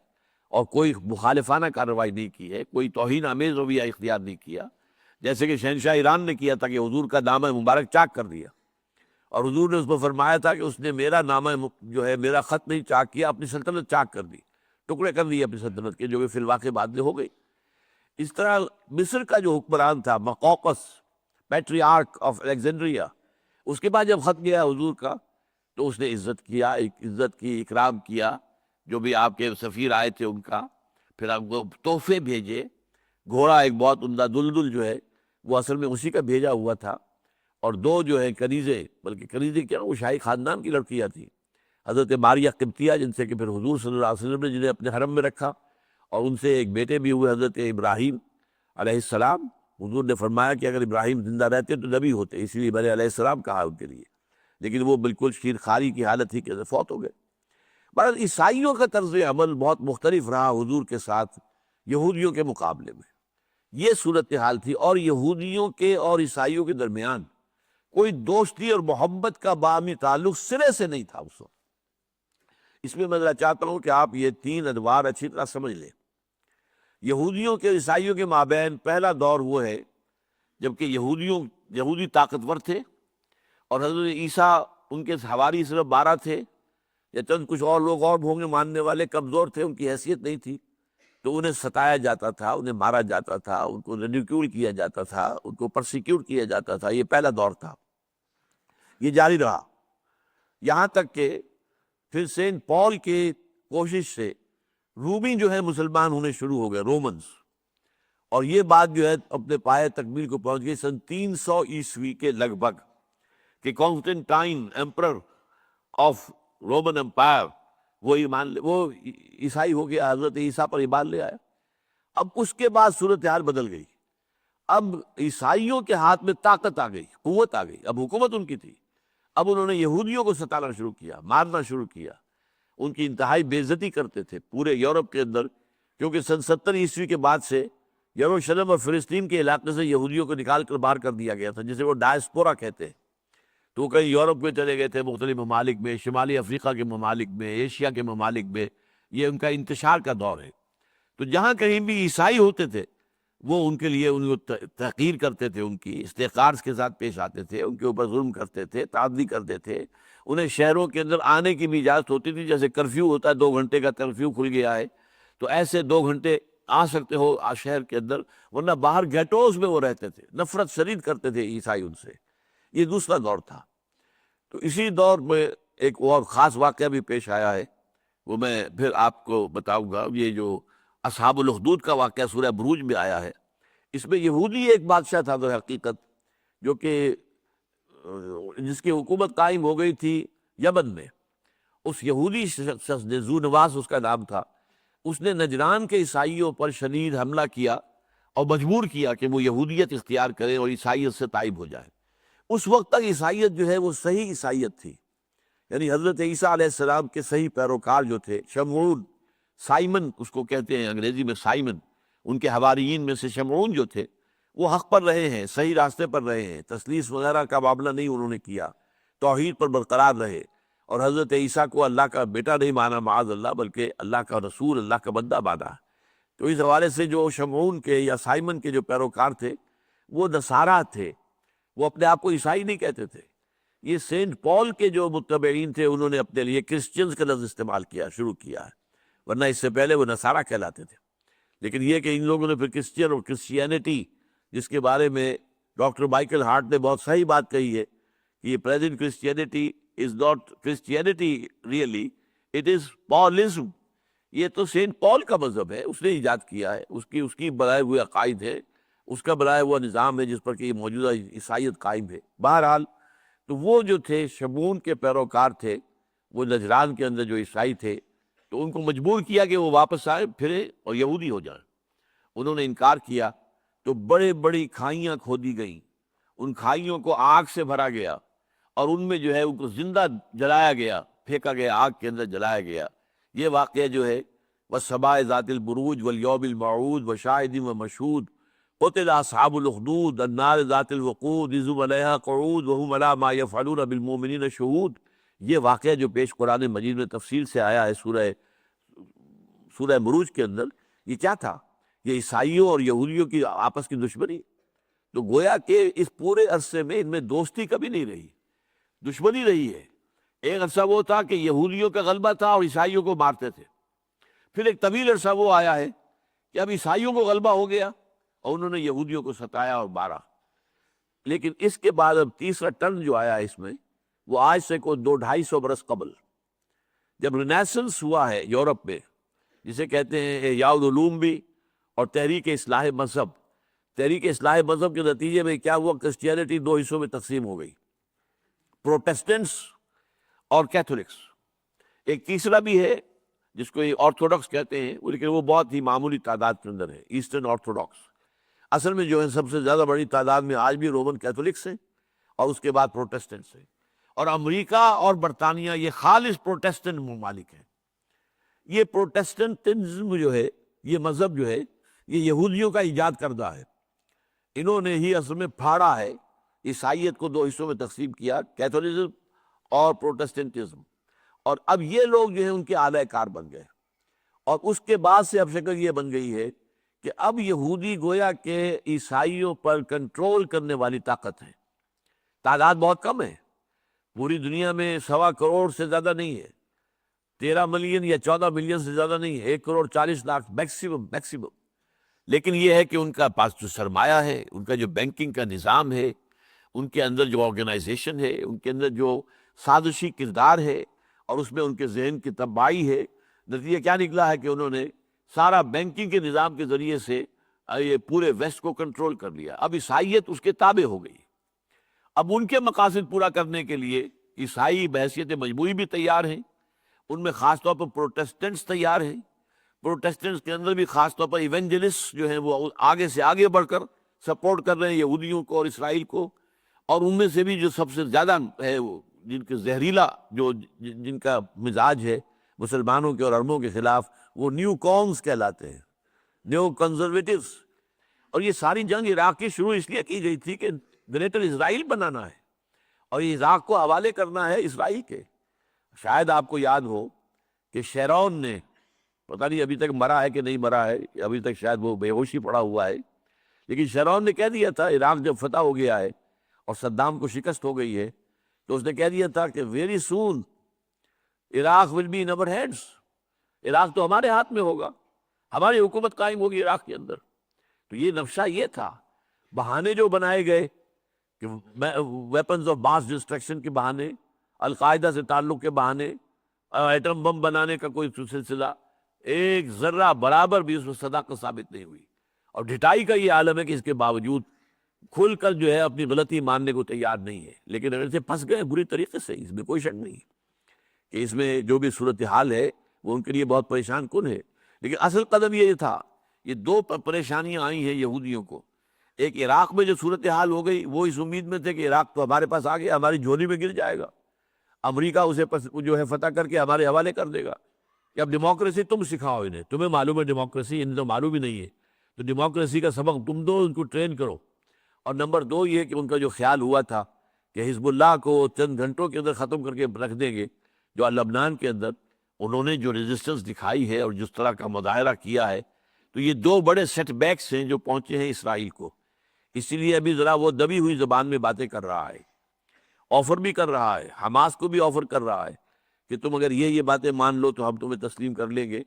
اور کوئی مخالفانہ کارروائی نہیں کی ہے، کوئی توہین آمیز رویہ اختیار نہیں کیا، جیسے کہ شہنشاہ ایران نے کیا تھا کہ حضور کا نامہ مبارک چاک کر دیا، اور حضور نے اس پر فرمایا تھا کہ اس نے میرا نامہ جو ہے میرا خط نہیں چاک کیا، اپنی سلطنت چاک کر دی، ٹکڑے کر دیے اپنی سلطنت کے، جو کہ فی الواقع بعد میں ہو گئی۔ اس طرح مصر کا جو حکمران تھا مقوقس پیٹریارک آف الیگزینڈریا، اس کے بعد جب خط گیا حضور کا تو اس نے عزت کی، اکرام کیا، جو بھی آپ کے سفیر آئے تھے ان کا، پھر آپ کو تحفے بھیجے، گھوڑا ایک بہت عمدہ دلدل جو ہے وہ اصل میں اسی کا بھیجا ہوا تھا، اور دو جو ہے کنیزیں، بلکہ کنیزیں کیا، وہ شاہی خاندان کی لڑکیاں تھیں، حضرت ماریہ قبطیہ، جن سے کہ پھر حضور صلی اللہ علیہ وسلم نے جنہیں اپنے حرم میں رکھا، اور ان سے ایک بیٹے بھی ہوئے حضرت ابراہیم علیہ السلام۔ حضور نے فرمایا کہ اگر ابراہیم زندہ رہتے تو نبی ہوتے، اسی لیے میں نے علیہ السلام کہا ان کے لیے، لیکن وہ بالکل شیر خاری کی حالت ہی کہ فوت ہو گئے۔ بہرحال عیسائیوں کا طرز عمل بہت مختلف رہا حضور کے ساتھ یہودیوں کے مقابلے میں، یہ صورتحال تھی، اور یہودیوں کے اور عیسائیوں کے درمیان کوئی دوستی اور محبت کا باہمی تعلق سرے سے نہیں تھا اس وقت۔ اس میں میں چاہتا ہوں کہ آپ یہ تین ادوار اچھی طرح سمجھ لیں۔ یہودیوں کے عیسائیوں کے مابین پہلا دور وہ ہے جبکہ یہودی طاقتور تھے، اور حضرت عیسیٰ ان کے حواری صرف 12 تھے، یا چند کچھ اور لوگ اور ہوں گے ماننے والے، کمزور تھے، ان کی حیثیت نہیں تھی، تو انہیں ستایا جاتا تھا، انہیں مارا جاتا تھا، ان کو ریڈیکیول کیا جاتا تھا، ان کو پرسیکیوٹ کیا جاتا تھا۔ یہ پہلا دور تھا، یہ جاری رہا، یہاں تک کہ پھر سینٹ پال کی کوشش سے رومی جو ہے مسلمان ہونے شروع ہو گئے، رومنز، اور یہ بات جو ہے اپنے پائے تکمیل کو پہنچ گئی سن 300 عیسوی کے لگ بھگ، کہ Constantine emperor of Roman empire وہ عیسائی ہو گیا، حضرت عیسیٰ پر ایمان لے آیا۔ اب اس کے بعد صورتحال بدل گئی، اب عیسائیوں کے ہاتھ میں طاقت آ گئی، قوت آ گئی، اب حکومت ان کی تھی، اب انہوں نے یہودیوں کو ستانا شروع کیا، مارنا شروع کیا، ان کی انتہائی بے عزتی کرتے تھے پورے یورپ کے اندر، کیونکہ سن 70 عیسوی کے بعد سے یروشلم اور فلسطین کے علاقے سے یہودیوں کو نکال کر باہر کر دیا گیا تھا، جسے وہ ڈائسپورا کہتے ہیں، تو وہ کہیں یورپ میں چلے گئے تھے، مختلف ممالک میں، شمالی افریقہ کے ممالک میں، ایشیا کے ممالک میں، یہ ان کا انتشار کا دور ہے۔ تو جہاں کہیں بھی عیسائی ہوتے تھے وہ ان کے لیے ان کو تحقیر کرتے تھے، ان کی استحقار کے ساتھ پیش آتے تھے، ان کے اوپر ظلم کرتے تھے، تعدی کرتے تھے۔ انہیں شہروں کے اندر آنے کی بھی اجازت ہوتی تھی، جیسے کرفیو ہوتا ہے، 2 گھنٹے کا کرفیو کھل گیا ہے تو ایسے 2 گھنٹے آ سکتے ہو شہر کے اندر، ورنہ باہر گیٹوز میں وہ رہتے تھے، نفرت شدید کرتے تھے عیسائی ان سے۔ یہ دوسرا دور تھا۔ تو اسی دور میں ایک اور خاص واقعہ بھی پیش آیا ہے، وہ میں پھر آپ کو بتاؤں گا۔ یہ جو اصحاب الاخدود کا واقعہ سورہ بروج میں آیا ہے، اس میں یہودی ایک بادشاہ تھا در حقیقت، جو کہ جس کی حکومت قائم ہو گئی تھی یمن میں۔ اس یہودی شخص نے، ذو نواس اس کا نام تھا، اس نے نجران کے عیسائیوں پر شدید حملہ کیا اور مجبور کیا کہ وہ یہودیت اختیار کریں اور عیسائیت سے تائب ہو جائیں۔ اس وقت تک عیسائیت جو ہے وہ صحیح عیسائیت تھی، یعنی حضرت عیسیٰ علیہ السلام کے صحیح پیروکار جو تھے، شمعون، سائمن اس کو کہتے ہیں انگریزی میں، سائمن، ان کے حواریین میں سے شمعون جو تھے وہ حق پر رہے ہیں، صحیح راستے پر رہے ہیں، تثلیث وغیرہ کا معاملہ نہیں انہوں نے کیا، توحید پر برقرار رہے، اور حضرت عیسیٰ کو اللہ کا بیٹا نہیں مانا معاذ اللہ، بلکہ اللہ کا رسول، اللہ کا بندہ مانا۔ تو اس حوالے سے جو شمعون کے یا سائمن کے جو پیروکار تھے وہ نصارہ تھے، وہ اپنے آپ کو عیسائی نہیں کہتے تھے۔ یہ سینٹ پال کے جو متبعین تھے انہوں نے اپنے لیے کرسچنز کا لفظ استعمال کیا، شروع کیا ہے، ورنہ اس سے پہلے وہ نصارہ کہلاتے تھے۔ لیکن یہ کہ ان لوگوں نے پھر کرسچین اور کرسچینٹی، جس کے بارے میں ڈاکٹر مائیکل ہارٹ نے بہت صحیح بات کہی ہے کہ یہ present Christianity is not Christianity really, it is Paulism. یہ تو سینٹ پال کا مذہب ہے، اس نے ایجاد کیا ہے، اس کی بنائے ہوئے عقائد ہے، اس کا بنایا ہوا نظام ہے جس پر کہ یہ موجودہ عیسائیت قائم ہے۔ بہرحال تو وہ جو تھے شمعون کے پیروکار تھے، وہ نجران کے اندر جو عیسائی تھے، تو ان کو مجبور کیا کہ وہ واپس آئیں پھریں اور یہودی ہو جائیں۔ انہوں نے انکار کیا تو بڑے بڑی کھائیاں کھودی گئیں، ان کھائیوں کو آگ سے بھرا گیا اور ان میں جو ہے ان کو زندہ جلایا گیا، پھینکا گیا، آگ کے اندر جلایا گیا۔ یہ واقعہ جو ہے وَالسَّمَاءِ ذَاتِ الْبُرُوجِ وَالْيَوْمِ الْمَوْعُودِ وَشَاهِدٍ وَمَشْهُودٍ قُتِلَ أَصْحَابُ الْأُخْدُودِ النَّارِ ذَاتِ الْوَقُودِ إِذْ هُمْ عَلَيْهَا قُعُودٌ وَهُمْ عَلَىٰ مَا يَفْعَلُونَ بِالْمُؤْمِنِينَ شُهُودٌ۔ یہ واقعہ جو پیش قرآن مجید میں تفصیل سے آیا ہے سورہ مروج کے اندر، یہ کیا تھا؟ یہ عیسائیوں اور یہودیوں کی آپس کی دشمنی۔ تو گویا کہ اس پورے عرصے میں ان میں دوستی کبھی نہیں رہی، دشمنی رہی ہے۔ ایک عرصہ وہ تھا کہ یہودیوں کا غلبہ تھا اور عیسائیوں کو مارتے تھے، پھر ایک طویل عرصہ وہ آیا ہے کہ اب عیسائیوں کو غلبہ ہو گیا اور انہوں نے یہودیوں کو ستایا اور مارا۔ لیکن اس کے بعد اب تیسرا ٹرن جو آیا ہے اس میں، وہ آج سے کوئی 200-250 برس قبل، جب رینیسنس ہوا ہے یورپ میں، جسے کہتے ہیں احیاء العلوم بھی، اور تحریک اصلاح مذہب۔ تحریک اصلاح مذہب کے نتیجے میں کیا ہوا؟ کرسچینٹی 2 حصوں میں تقسیم ہو گئی، پروٹیسٹنٹس اور کیتھولکس۔ ایک تیسرا بھی ہے جس کو آرتھوڈاکس کہتے ہیں، لیکن وہ بہت ہی معمولی تعداد کے اندر ہے، ایسٹرن آرتھوڈاکس۔ اصل میں جو ہے سب سے زیادہ بڑی تعداد میں آج بھی رومن کیتھولکس ہیں اور اس کے بعد پروٹیسٹنٹس ہیں، اور امریکہ اور برطانیہ یہ خالص پروٹیسٹنٹ ممالک ہیں۔ یہ پروٹیسٹنٹزم جو ہے، یہ مذہب جو ہے، یہ یہودیوں کا ایجاد کردہ ہے۔ انہوں نے ہی اصل میں پھاڑا ہے، عیسائیت کو 2 حصوں میں تقسیم کیا، کیتھولزم اور پروٹیسٹنٹزم، اور اب یہ لوگ جو ہیں ان کے اعلی کار بن گئے۔ اور اس کے بعد سے اب شکل یہ بن گئی ہے کہ اب یہودی گویا کہ عیسائیوں پر کنٹرول کرنے والی طاقت ہے۔ تعداد بہت کم ہے، پوری دنیا میں 1.25 کروڑ سے زیادہ نہیں ہے، 13 ملین یا 14 ملین سے زیادہ نہیں ہے، 1.40 کروڑ میکسیمم۔ لیکن یہ ہے کہ ان کا پاس جو سرمایہ ہے، ان کا جو بینکنگ کا نظام ہے، ان کے اندر جو آرگنائزیشن ہے، ان کے اندر جو سازشی کردار ہے، اور اس میں ان کے ذہن کی تباہی ہے۔ نتیجہ کیا نکلا ہے کہ انہوں نے سارا بینکنگ کے نظام کے ذریعے سے یہ پورے ویسٹ کو کنٹرول کر لیا۔ اب عیسائیت اس کے تابع ہو گئی۔ اب ان کے مقاصد پورا کرنے کے لیے عیسائی بحیثیت مجموعی بھی تیار ہیں، ان میں خاص طور پر پروٹیسٹنٹس تیار ہیں۔ پروٹیسٹنٹس کے اندر بھی خاص طور پر ایونجلسٹ جو ہیں وہ آگے سے آگے بڑھ کر سپورٹ کر رہے ہیں یہودیوں کو اور اسرائیل کو، اور ان میں سے بھی جو سب سے زیادہ ہے، وہ جن کے زہریلا جن کا مزاج ہے مسلمانوں کے اور عربوں کے خلاف، وہ نیو کونز کہلاتے ہیں، نیو کنزرویٹوز۔ اور یہ ساری جنگ عراق کی شروع اس لیے کی گئی تھی کہ گریٹر اسرائیل بنانا ہے، اور یہ عراق کو حوالے کرنا ہے اسرائیل کے۔ شاید آپ کو یاد ہو کہ شیرون نے پتہ نہیں ابھی تک مرا ہے کہ نہیں مرا ہے، ابھی تک شاید وہ بے ہوشی پڑا ہوا ہے، لیکن شرون نے کہہ دیا تھا عراق جب فتح ہو گیا ہے اور صدام کو شکست ہو گئی ہے تو اس نے کہہ دیا تھا کہ very soon Iraq will be in our hands, Iraq تو ہمارے ہاتھ میں ہوگا، ہماری حکومت قائم ہوگی عراق کے اندر۔ تو یہ نقشہ یہ تھا، بہانے جو بنائے گئے کہ ویپنز آف ماس ڈسٹرکشن کے بہانے، القاعدہ سے تعلق کے بہانے، ایٹم بم بنانے کا کوئی سلسلہ، ایک ذرہ برابر بھی اس میں صداقت ثابت نہیں ہوئی۔ اور ڈھٹائی کا یہ عالم ہے کہ اس کے باوجود کھل کر جو ہے اپنی غلطی ماننے کو تیار نہیں ہے، لیکن اگر سے پھنس گئے بری طریقے سے، اس میں کوئی شک نہیں کہ اس میں جو بھی صورتحال ہے وہ ان کے لیے بہت پریشان کن ہے۔ لیکن اصل قدم یہ تھا، یہ دو پریشانیاں آئی ہیں یہودیوں کو۔ ایک عراق میں جو صورتحال ہو گئی، وہ اس امید میں تھے کہ عراق تو ہمارے پاس آ گیا، ہماری جھولی میں گر جائے گا، امریکہ اسے جو ہے فتح کر کے ہمارے حوالے کر دے گا کہ اب ڈیموکریسی تم سکھاؤ انہیں، تمہیں معلوم ہے ڈیموکریسی، انہیں تو معلوم ہی نہیں ہے، تو ڈیموکریسی کا سبق تم دو، ان کو ٹرین کرو۔ اور نمبر دو یہ کہ ان کا جو خیال ہوا تھا کہ حزب اللہ کو چند گھنٹوں کے اندر ختم کر کے رکھ دیں گے، جو لبنان کے اندر انہوں نے جو ریزسٹنس دکھائی ہے اور جس طرح کا مظاہرہ کیا ہے، تو یہ دو بڑے سیٹ بیکس ہیں جو پہنچے ہیں اسرائیل کو۔ اسی لیے ابھی ذرا وہ دبی ہوئی زبان میں باتیں کر رہا ہے، آفر بھی کر رہا ہے، حماس کو بھی آفر کر رہا ہے کہ تم اگر یہ باتیں مان لو تو ہم تمہیں تسلیم کر لیں گے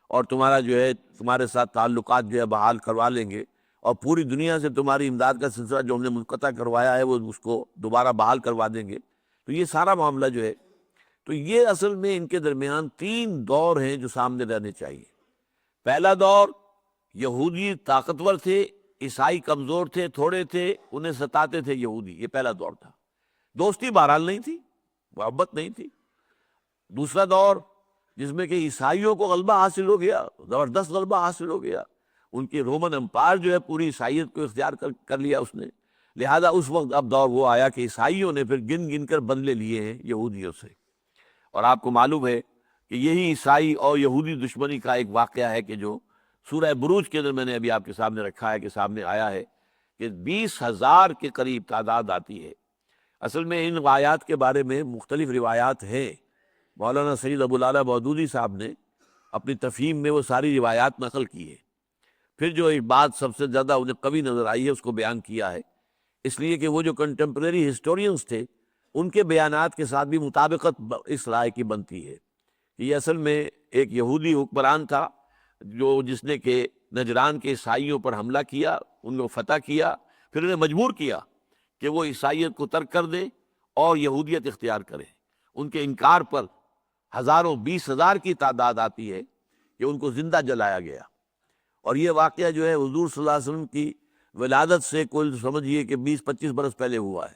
اور تمہارا جو ہے تمہارے ساتھ تعلقات جو ہے بحال کروا لیں گے، اور پوری دنیا سے تمہاری امداد کا سلسلہ جو ہم نے منقطع کروایا ہے وہ اس کو دوبارہ بحال کروا دیں گے۔ تو یہ سارا معاملہ جو ہے، تو یہ اصل میں ان کے درمیان تین دور ہیں جو سامنے رہنے چاہیے۔ پہلا دور، یہودی طاقتور تھے، عیسائی کمزور تھے، تھوڑے تھے، انہیں ستاتے تھے یہودی، یہ پہلا دور تھا۔ دوستی بہرحال نہیں تھی، محبت نہیں تھی۔ دوسرا دور جس میں کہ عیسائیوں کو غلبہ حاصل ہو گیا، زبردست غلبہ حاصل ہو گیا، ان کی رومن امپائر جو ہے پوری عیسائیت کو اختیار کر لیا اس نے، لہذا اس وقت اب دور وہ آیا کہ عیسائیوں نے پھر گن گن کر بدلے لیے ہیں یہودیوں سے۔ اور آپ کو معلوم ہے کہ یہی عیسائی اور یہودی دشمنی کا ایک واقعہ ہے کہ جو سورہ بروج کے اندر میں نے ابھی آپ کے سامنے رکھا ہے، کہ سامنے آیا ہے کہ 20,000 کے قریب تعداد آتی ہے۔ اصل میں ان آیات کے بارے میں مختلف روایات ہیں، مولانا سید ابو العلا مودودی صاحب نے اپنی تفہیم میں وہ ساری روایات نقل کی ہے، پھر جو ایک بات سب سے زیادہ انہیں قوی نظر آئی ہے اس کو بیان کیا ہے، اس لیے کہ وہ جو کنٹمپریری ہسٹورینز تھے ان کے بیانات کے ساتھ بھی مطابقت اس رائے کی بنتی ہے کہ یہ اصل میں ایک یہودی حکمران تھا جس نے کہ نجران کے عیسائیوں پر حملہ کیا، ان کو فتح کیا، پھر انہیں مجبور کیا کہ وہ عیسائیت کو ترک کر دیں اور یہودیت اختیار کریں۔ ان کے انکار پر ہزاروں 20,000 کی تعداد آتی ہے کہ ان کو زندہ جلایا گیا۔ اور یہ واقعہ جو ہے حضور صلی اللہ علیہ وسلم کی ولادت سے کل سمجھیے کہ 20-25 برس پہلے ہوا ہے،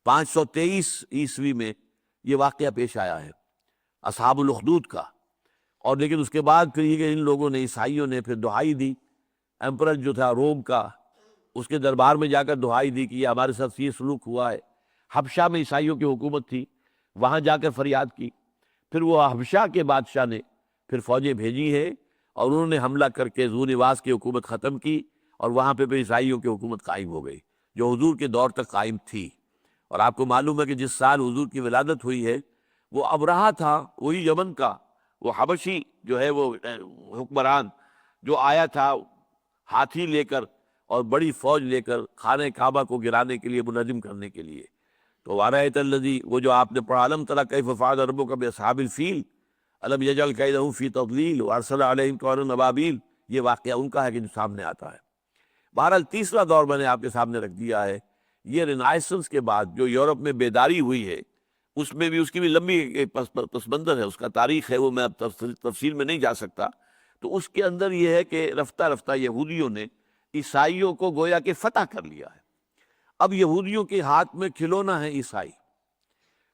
523 عیسوی میں یہ واقعہ پیش آیا ہے اصحاب الاخدود کا۔ اور لیکن اس کے بعد پھر یہ ان لوگوں نے، عیسائیوں نے پھر دہائی دی، ایمپرر جو تھا روم کا، اس کے دربار میں جا کر دہائی دی کہ یہ ہمارے ساتھ یہ سلوک ہوا ہے۔ حبشہ میں عیسائیوں کی حکومت تھی، وہاں جا کر فریاد کی، پھر وہ حبشہ کے بادشاہ نے پھر فوجیں بھیجی ہیں اور انہوں نے حملہ کر کے ذو نواس کی حکومت ختم کی، اور وہاں پہ عیسائیوں کی حکومت قائم ہو گئی جو حضور کے دور تک قائم تھی۔ اور آپ کو معلوم ہے کہ جس سال حضور کی ولادت ہوئی ہے وہ ابرہہ تھا، وہی یمن کا وہ حبشی جو ہے وہ حکمران جو آیا تھا ہاتھی لے کر اور بڑی فوج لے کر خانہ کعبہ کو گرانے کے لیے، منہدم کرنے کے لیے۔ تو وَرَأَيْتَ الَّذِي، وہ جو آپ نے پڑھا، أَلَمْ تَرَ كَيْفَ فَعَلَ رَبُّكَ بِأَصْحَابِ الْفِيلِ أَلَمْ يَجْعَلْ كَيْدَهُمْ فِي تَضْلِيلٍ وَأَرْسَلَ عَلَيْهِمْ طَيْرًا أَبَابِيلَ، یہ واقعہ ان کا ہے کہ جو سامنے آتا ہے۔ بہرحال تیسرا دور میں نے آپ کے سامنے رکھ دیا ہے، یہ رینائسنس کے بعد جو یورپ میں بیداری ہوئی ہے، اس میں بھی اس کی بھی لمبی پس منظر ہے، اس کا تاریخ ہے، وہ میں اب تفصیل میں نہیں جا سکتا۔ تو اس کے اندر یہ ہے کہ رفتہ رفتہ یہودیوں نے عیسائیوں کو گویا کہ فتح کر لیا ہے۔ اب یہودیوں کے ہاتھ میں کھلونا ہے عیسائی،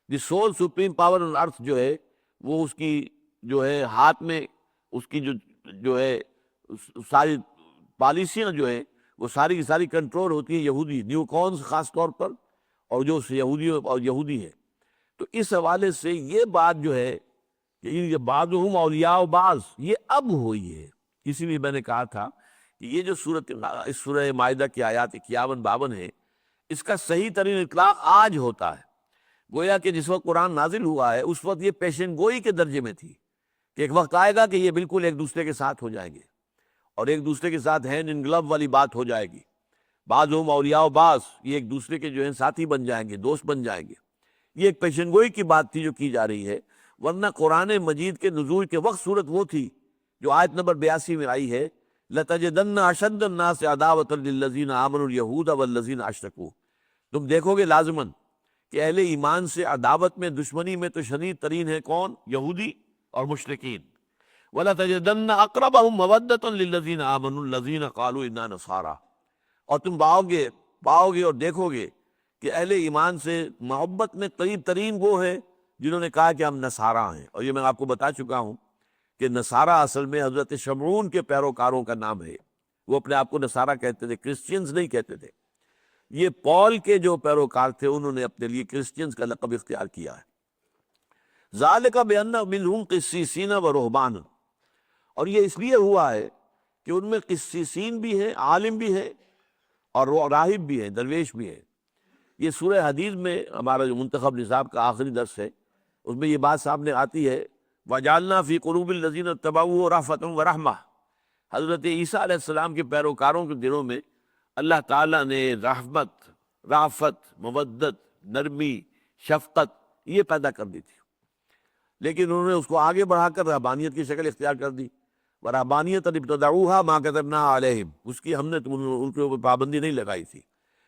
دی سول سپریم پاور آن ارتھ جو ہے وہ اس کی جو ہے ہاتھ میں، اس کی جو ہے ساری پالیسیاں جو ہے وہ ساری کی ساری کنٹرول ہوتی ہیں یہودی، نیو کونز خاص طور پر، اور جو یہودیوں اور یہودی ہے۔ تو اس حوالے سے یہ بات جو ہے کہ یہ بعضهم اولیاء بعض، یہ اب ہوئی ہے۔ اسی لیے میں نے کہا تھا کہ یہ جو اس سورہ مائدہ کی آیات 51-52 ہے، اس کا صحیح ترین اطلاق آج ہوتا ہے۔ گویا کہ جس وقت قرآن نازل ہوا ہے اس وقت یہ پیشن گوئی کے درجے میں تھی کہ ایک وقت آئے گا کہ یہ بالکل ایک دوسرے کے ساتھ ہو جائیں گے، اور ایک دوسرے کے ساتھ ہینڈ ان گلو والی بات ہو جائے گی۔ بعض ہم اولیاء و بعض، یہ ایک دوسرے کے جو ہیں ساتھی بن جائیں گے، دوست بن جائیں گے۔ یہ ایک پیشن گوئی کی بات تھی جو کی جا رہی ہے، ورنہ قرآن مجید کے نزول کے وقت صورت وہ تھی جو آیت نمبر 82 میں آئی ہے، لَتَجِدَنَّ أَشَدَّ النَّاسِ عَدَاوَةً لِلَّذِينَ آمَنُوا الْيَهُودَ وَالَّذِينَ أَشْرَكُوا۔ تم دیکھو گے لازماً کہ اہل ایمان سے عداوت میں، دشمنی میں تو شدید ترین ہے کون؟ یہودی اور مشرکین۔ وَلَتَجِدَنَّ أَقْرَبَهُمْ مَوَدَّةً لِلَّذِينَ آمَنُوا الَّذِينَ قَالُوا إِنَّا نَصَارَىٰ۔ اور تم پاؤ گے اور دیکھو گے کہ اہل ایمان سے محبت میں قریب ترین وہ ہے جنہوں نے کہا کہ ہم نصاریٰ ہیں۔ اور یہ میں آپ کو بتا چکا ہوں کہ نصاریٰ اصل میں حضرت شمعون کے پیروکاروں کا نام ہے، وہ اپنے آپ کو نصاریٰ کہتے تھے، کرسچینز نہیں کہتے تھے۔ یہ پال کے جو پیروکار تھے انہوں نے اپنے لیے کرسچینز کا لقب اختیار کیا ہے۔ ذالک بان منہم قسیسین و رہبان، اور یہ اس لیے ہوا ہے کہ ان میں قسیسین بھی ہیں، عالم بھی ہیں، اور راہب بھی ہیں، درویش بھی ہیں۔ یہ سورہ حدید میں ہمارا جو منتخب نصاب کا آخری درس ہے، اس میں یہ بات سامنے آتی ہے، وَجَعَلْنَا فِي قُلُوبِ الَّذِينَ اتَّبَعُوهُ رَأْفَةً وَرَحْمَةً۔ حضرت عیسیٰ علیہ السلام کے پیروکاروں کے دلوں میں اللہ تعالیٰ نے رحمت، رافت، مودت، نرمی، شفقت یہ پیدا کر دی تھی، لیکن انہوں نے اس کو آگے بڑھا کر رہبانیت کی شکل اختیار کر دی۔ وَرَهْبَانِيَّةً ابْتَدَعُوهَا مَا كَتَبْنَاهَا عَلَيْهِمْ، اس کی ہم نے ان کے اوپر پابندی نہیں لگائی تھی،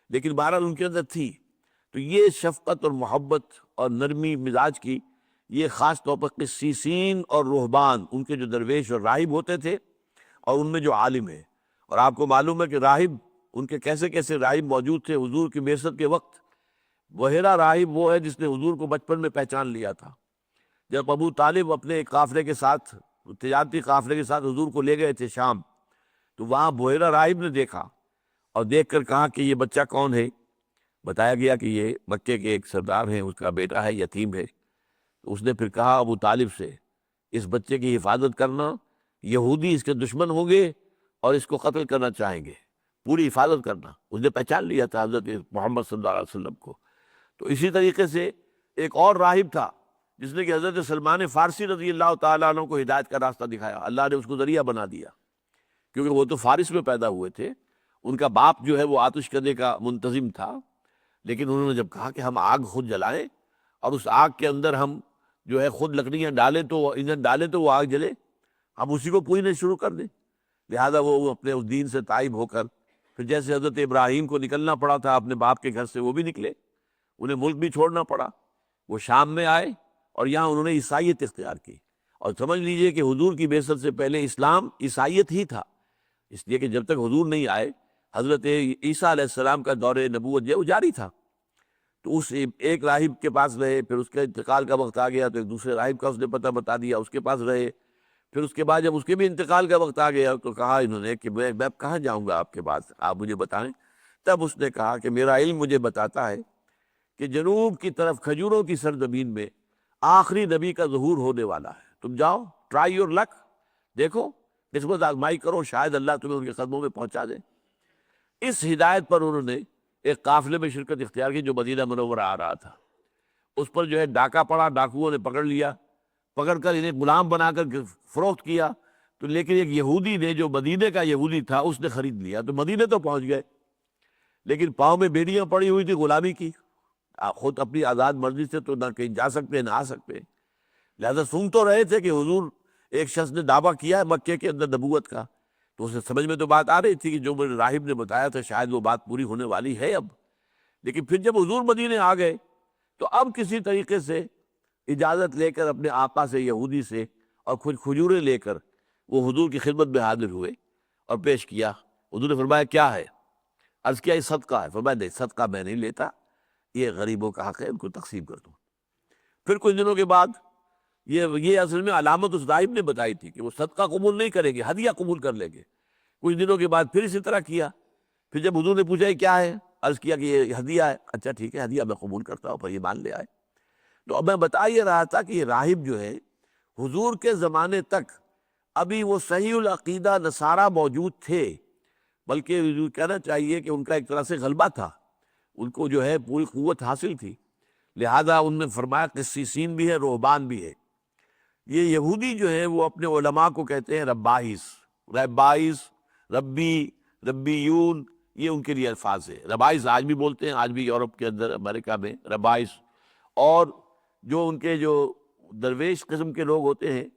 لیکن بہرحال ان کے اندر تھی۔ تو یہ شفقت اور محبت اور نرمی مزاج کی، یہ خاص طور پر قسیسین اور رہبان، ان کے جو درویش اور راہب ہوتے تھے، اور ان میں جو عالم ہے۔ اور آپ کو معلوم ہے کہ راہب، ان کے کیسے کیسے راہب موجود تھے حضور کی بعثت کے وقت۔ بحیرہ راہب وہ ہے جس نے حضور کو بچپن میں پہچان لیا تھا، جب ابو طالب اپنے ایک قافلے کے ساتھ، تجارتی قافلے کے ساتھ حضور کو لے گئے تھے شام، تو وہاں بحیرہ راہب نے دیکھا اور دیکھ کر کہا کہ یہ بچہ کون ہے؟ بتایا گیا کہ یہ مکے کے ایک سردار ہیں، اس کا بیٹا ہے، یتیم ہے۔ تو اس نے پھر کہا ابو طالب سے، اس بچے کی حفاظت کرنا، یہودی اس کے دشمن ہوں گے اور اس کو قتل کرنا چاہیں گے، پوری حفاظت کرنا۔ اس نے پہچان لیا تھا حضرت محمد صلی اللہ علیہ وسلم کو۔ تو اسی طریقے سے ایک اور راہب تھا جس نے کہ حضرت سلمان فارسی رضی اللہ تعالیٰ عنہ کو ہدایت کا راستہ دکھایا، اللہ نے اس کو ذریعہ بنا دیا، کیونکہ وہ تو فارس میں پیدا ہوئے تھے، ان کا باپ جو ہے وہ آتش کدے کا منتظم تھا، لیکن انہوں نے جب کہا کہ ہم آگ خود جلائیں اور اس آگ کے اندر ہم جو ہے خود لکڑیاں ڈالیں تو ایندھن ڈالیں تو وہ آگ جلے، ہم اسی کو پوجنا شروع کر دیں۔ لہذا وہ اپنے اس دین سے تائب ہو کر پھر جیسے حضرت ابراہیم کو نکلنا پڑا تھا اپنے باپ کے گھر سے، وہ بھی نکلے، انہیں ملک بھی چھوڑنا پڑا، وہ شام میں آئے اور یہاں انہوں نے عیسائیت اختیار کی۔ اور سمجھ لیجئے کہ حضور کی بعثت سے پہلے اسلام عیسائیت ہی تھا، اس لیے کہ جب تک حضور نہیں آئے حضرت عیسیٰ علیہ السلام کا دور نبوت جو جاری تھا۔ تو اس ایک راہب کے پاس رہے، پھر اس کے انتقال کا وقت آ گیا تو ایک دوسرے راہب کا اس نے پتہ بتا دیا، اس کے پاس رہے، پھر اس کے بعد جب اس کے بھی انتقال کا وقت آ گیا تو کہا انہوں نے کہ میں کہاں جاؤں گا آپ کے پاس، آپ مجھے بتائیں۔ تب اس نے کہا کہ میرا علم مجھے بتاتا ہے کہ جنوب کی طرف کھجوروں کی سرزمین میں آخری نبی کا ظہور ہونے والا ہے، تم جاؤ، ٹرائی یور لک، دیکھو، قسمت آزمائی کرو، شاید اللہ تمہیں ان کے قدموں میں پہنچا دے۔ اس ہدایت پر انہوں نے ایک قافلے میں شرکت اختیار کی جو مدینہ منورہ آ رہا تھا۔ اس پر جو ہے ڈاکہ پڑا، ڈاکوؤں نے پکڑ لیا، پکڑ کر انہیں غلام بنا کر فروخت کیا۔ تو لیکن ایک یہودی نے، جو مدینے کا یہودی تھا، اس نے خرید لیا، تو مدینے تو پہنچ گئے، لیکن پاؤں میں بیڑیاں پڑی ہوئی تھی غلامی کی، خود اپنی آزاد مرضی سے تو نہ کہیں جا سکتے نہ آ سکتے۔ لہذا سن تو رہے تھے کہ حضور، ایک شخص نے دعویٰ کیا ہے مکے کے اندر نبوت کا، تو اسے سمجھ میں تو بات آ رہی تھی کہ جو میرے راہب نے بتایا تھا شاید وہ بات پوری ہونے والی ہے اب۔ لیکن پھر جب حضور مدینے آ گئے تو اب کسی طریقے سے اجازت لے کر اپنے آقا سے، یہودی سے، اور کچھ کھجوریں لے کر وہ حضور کی خدمت میں حاضر ہوئے اور پیش کیا۔ حضور نے فرمایا کیا ہے؟ عرض کیا یہ صدقہ ہے؟ فرمایا نہیں، صدقہ میں نہیں لیتا، یہ غریبوں کا حق ہے، ان کو تقسیم کر دوں۔ پھر کچھ دنوں کے بعد یہ اصل میں علامت اس راہب نے بتائی تھی کہ وہ صدقہ قبول نہیں کریں گے، ہدیہ قبول کر لیں گے۔ کچھ دنوں کے بعد پھر اسی طرح کیا۔ پھر جب حضور نے پوچھا یہ کیا ہے، عرض کیا کہ یہ ہدیہ ہے۔ اچھا ٹھیک ہے، ہدیہ میں قبول کرتا ہوں، پر یہ مان لے آئے۔ تو اب میں بتا یہ رہا تھا کہ یہ راہب جو ہے حضور کے زمانے تک ابھی وہ صحیح العقیدہ نصارہ موجود تھے، بلکہ کہنا چاہیے کہ ان کا ایک طرح سے غلبہ تھا، ان کو جو ہے پوری قوت حاصل تھی۔ لہذا ان نے فرمایا قسیسین بھی ہے، رہبان بھی ہے۔ یہ یہودی جو ہے وہ اپنے علماء کو کہتے ہیں ربائس، ربائس، ربی، ربیون، یہ ان کے لیے الفاظ ہے۔ ربائس آج بھی بولتے ہیں، آج بھی یورپ کے اندر، امریکہ میں ربائس۔ اور جو ان کے جو درویش قسم کے لوگ ہوتے ہیں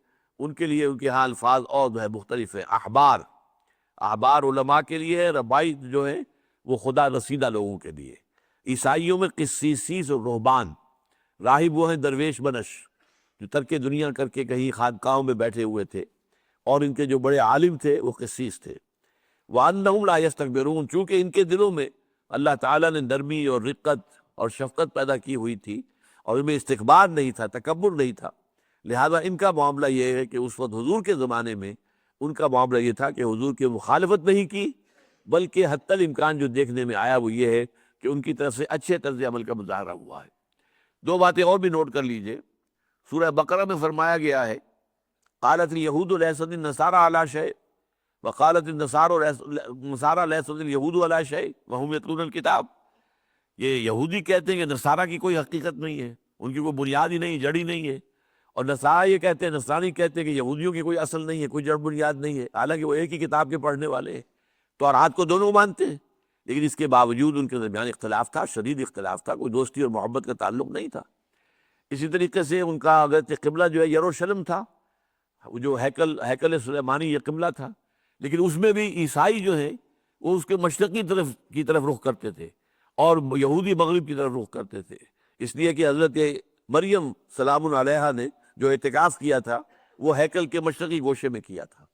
ان کے لیے ان کے ہاں الفاظ اور جو ہے مختلف ہیں۔ احبار، احبار علماء کے لیے ہے، ربائس جو ہے وہ خدا رسیدہ لوگوں کے لیے۔ عیسائیوں میں قسیسیس اور رہبان، راہب وہ ہیں درویش بنش جو ترک دنیا کر کے کہیں خانقاہوں میں بیٹھے ہوئے تھے، اور ان کے جو بڑے عالم تھے وہ قسیس تھے۔ وَأَنَّهُمْ لَا يَسْتَكْبِرُونَ، چونکہ ان کے دلوں میں اللہ تعالیٰ نے نرمی اور رقت اور شفقت پیدا کی ہوئی تھی، اور ان میں استکبار نہیں تھا، تکبر نہیں تھا، لہذا ان کا معاملہ یہ ہے کہ اس وقت حضور کے زمانے میں ان کا معاملہ یہ تھا کہ حضور کی مخالفت نہیں کی، بلکہ حتی الامکان جو دیکھنے میں آیا وہ یہ ہے کہ ان کی طرف سے اچھے طرز عمل کا مظاہرہ ہوا ہے۔ دو باتیں اور بھی نوٹ کر لیجئے۔ سورہ بقرہ میں فرمایا گیا ہے قالت الیہود لیست النصارى علی شیء وقالت النصارى لیست الیہود علی شیء وہم یتلون الکتاب۔ یہ یہودی کہتے ہیں کہ نصارہ کی کوئی حقیقت نہیں ہے، ان کی کوئی بنیاد ہی نہیں، جڑ ہی نہیں ہے، اور نصارہ یہ کہتے ہیں، نصرانی کہتے ہیں کہ یہودیوں کی کوئی اصل نہیں ہے، کوئی جڑ بنیاد نہیں ہے، حالانکہ وہ ایک ہی کتاب کے پڑھنے والے ہیں، تورات کو دونوں مانتے ہیں، لیکن اس کے باوجود ان کے درمیان اختلاف تھا، شدید اختلاف تھا، کوئی دوستی اور محبت کا تعلق نہیں تھا۔ اسی طریقے سے ان کا اگرچہ قبلہ جو ہے یروشلم تھا، وہ جو ہیکل سلیمانی یہ قبلہ تھا، لیکن اس میں بھی عیسائی جو ہیں وہ اس کے مشرقی کی طرف رخ کرتے تھے، اور یہودی مغرب کی طرف رخ کرتے تھے، اس لیے کہ حضرت مریم سلام علیہا نے جو اعتکاف کیا تھا وہ ہیکل کے مشرقی گوشے میں کیا تھا۔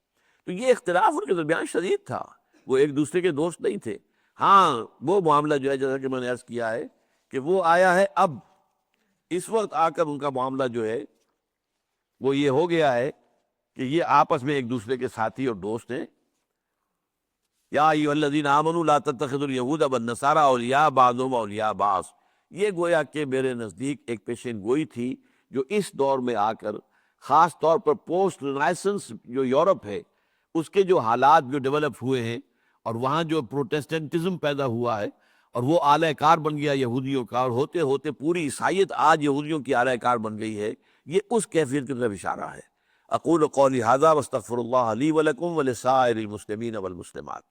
تو یہ اختلاف ان کے درمیان شدید تھا، وہ ایک دوسرے کے دوست نہیں تھے۔ ہاں وہ معاملہ جو ہے جیسا کہ میں نے عرض کیا ہے کہ وہ آیا ہے اب، اس وقت آ کر ان کا معاملہ جو ہے وہ یہ ہو گیا ہے کہ یہ آپس میں ایک دوسرے کے ساتھی اور دوست ہیں۔ یا ایھا الذین آمنوا لا تتخذوا الیہود والنصارى اولیاء بعضهم اولیاء بعض، یہ گویا کہ میرے نزدیک ایک پیشین گوئی تھی جو اس دور میں آ کر خاص طور پر پوسٹ رینیسنس جو یورپ ہے اس کے جو حالات جو ڈیولپ ہوئے ہیں، اور وہاں جو پروٹیسٹنٹزم پیدا ہوا ہے اور وہ اعلی کار بن گیا یہودیوں کا، اور ہوتے ہوتے پوری عیسائیت آج یہودیوں کی اعلی کار بن گئی ہے، یہ اس کیفیت کی طرف اشارہ ہے۔ اقول قولی ھذا واستغفر اللہ لی ولکم ولسائر المسلمین والمسلمات۔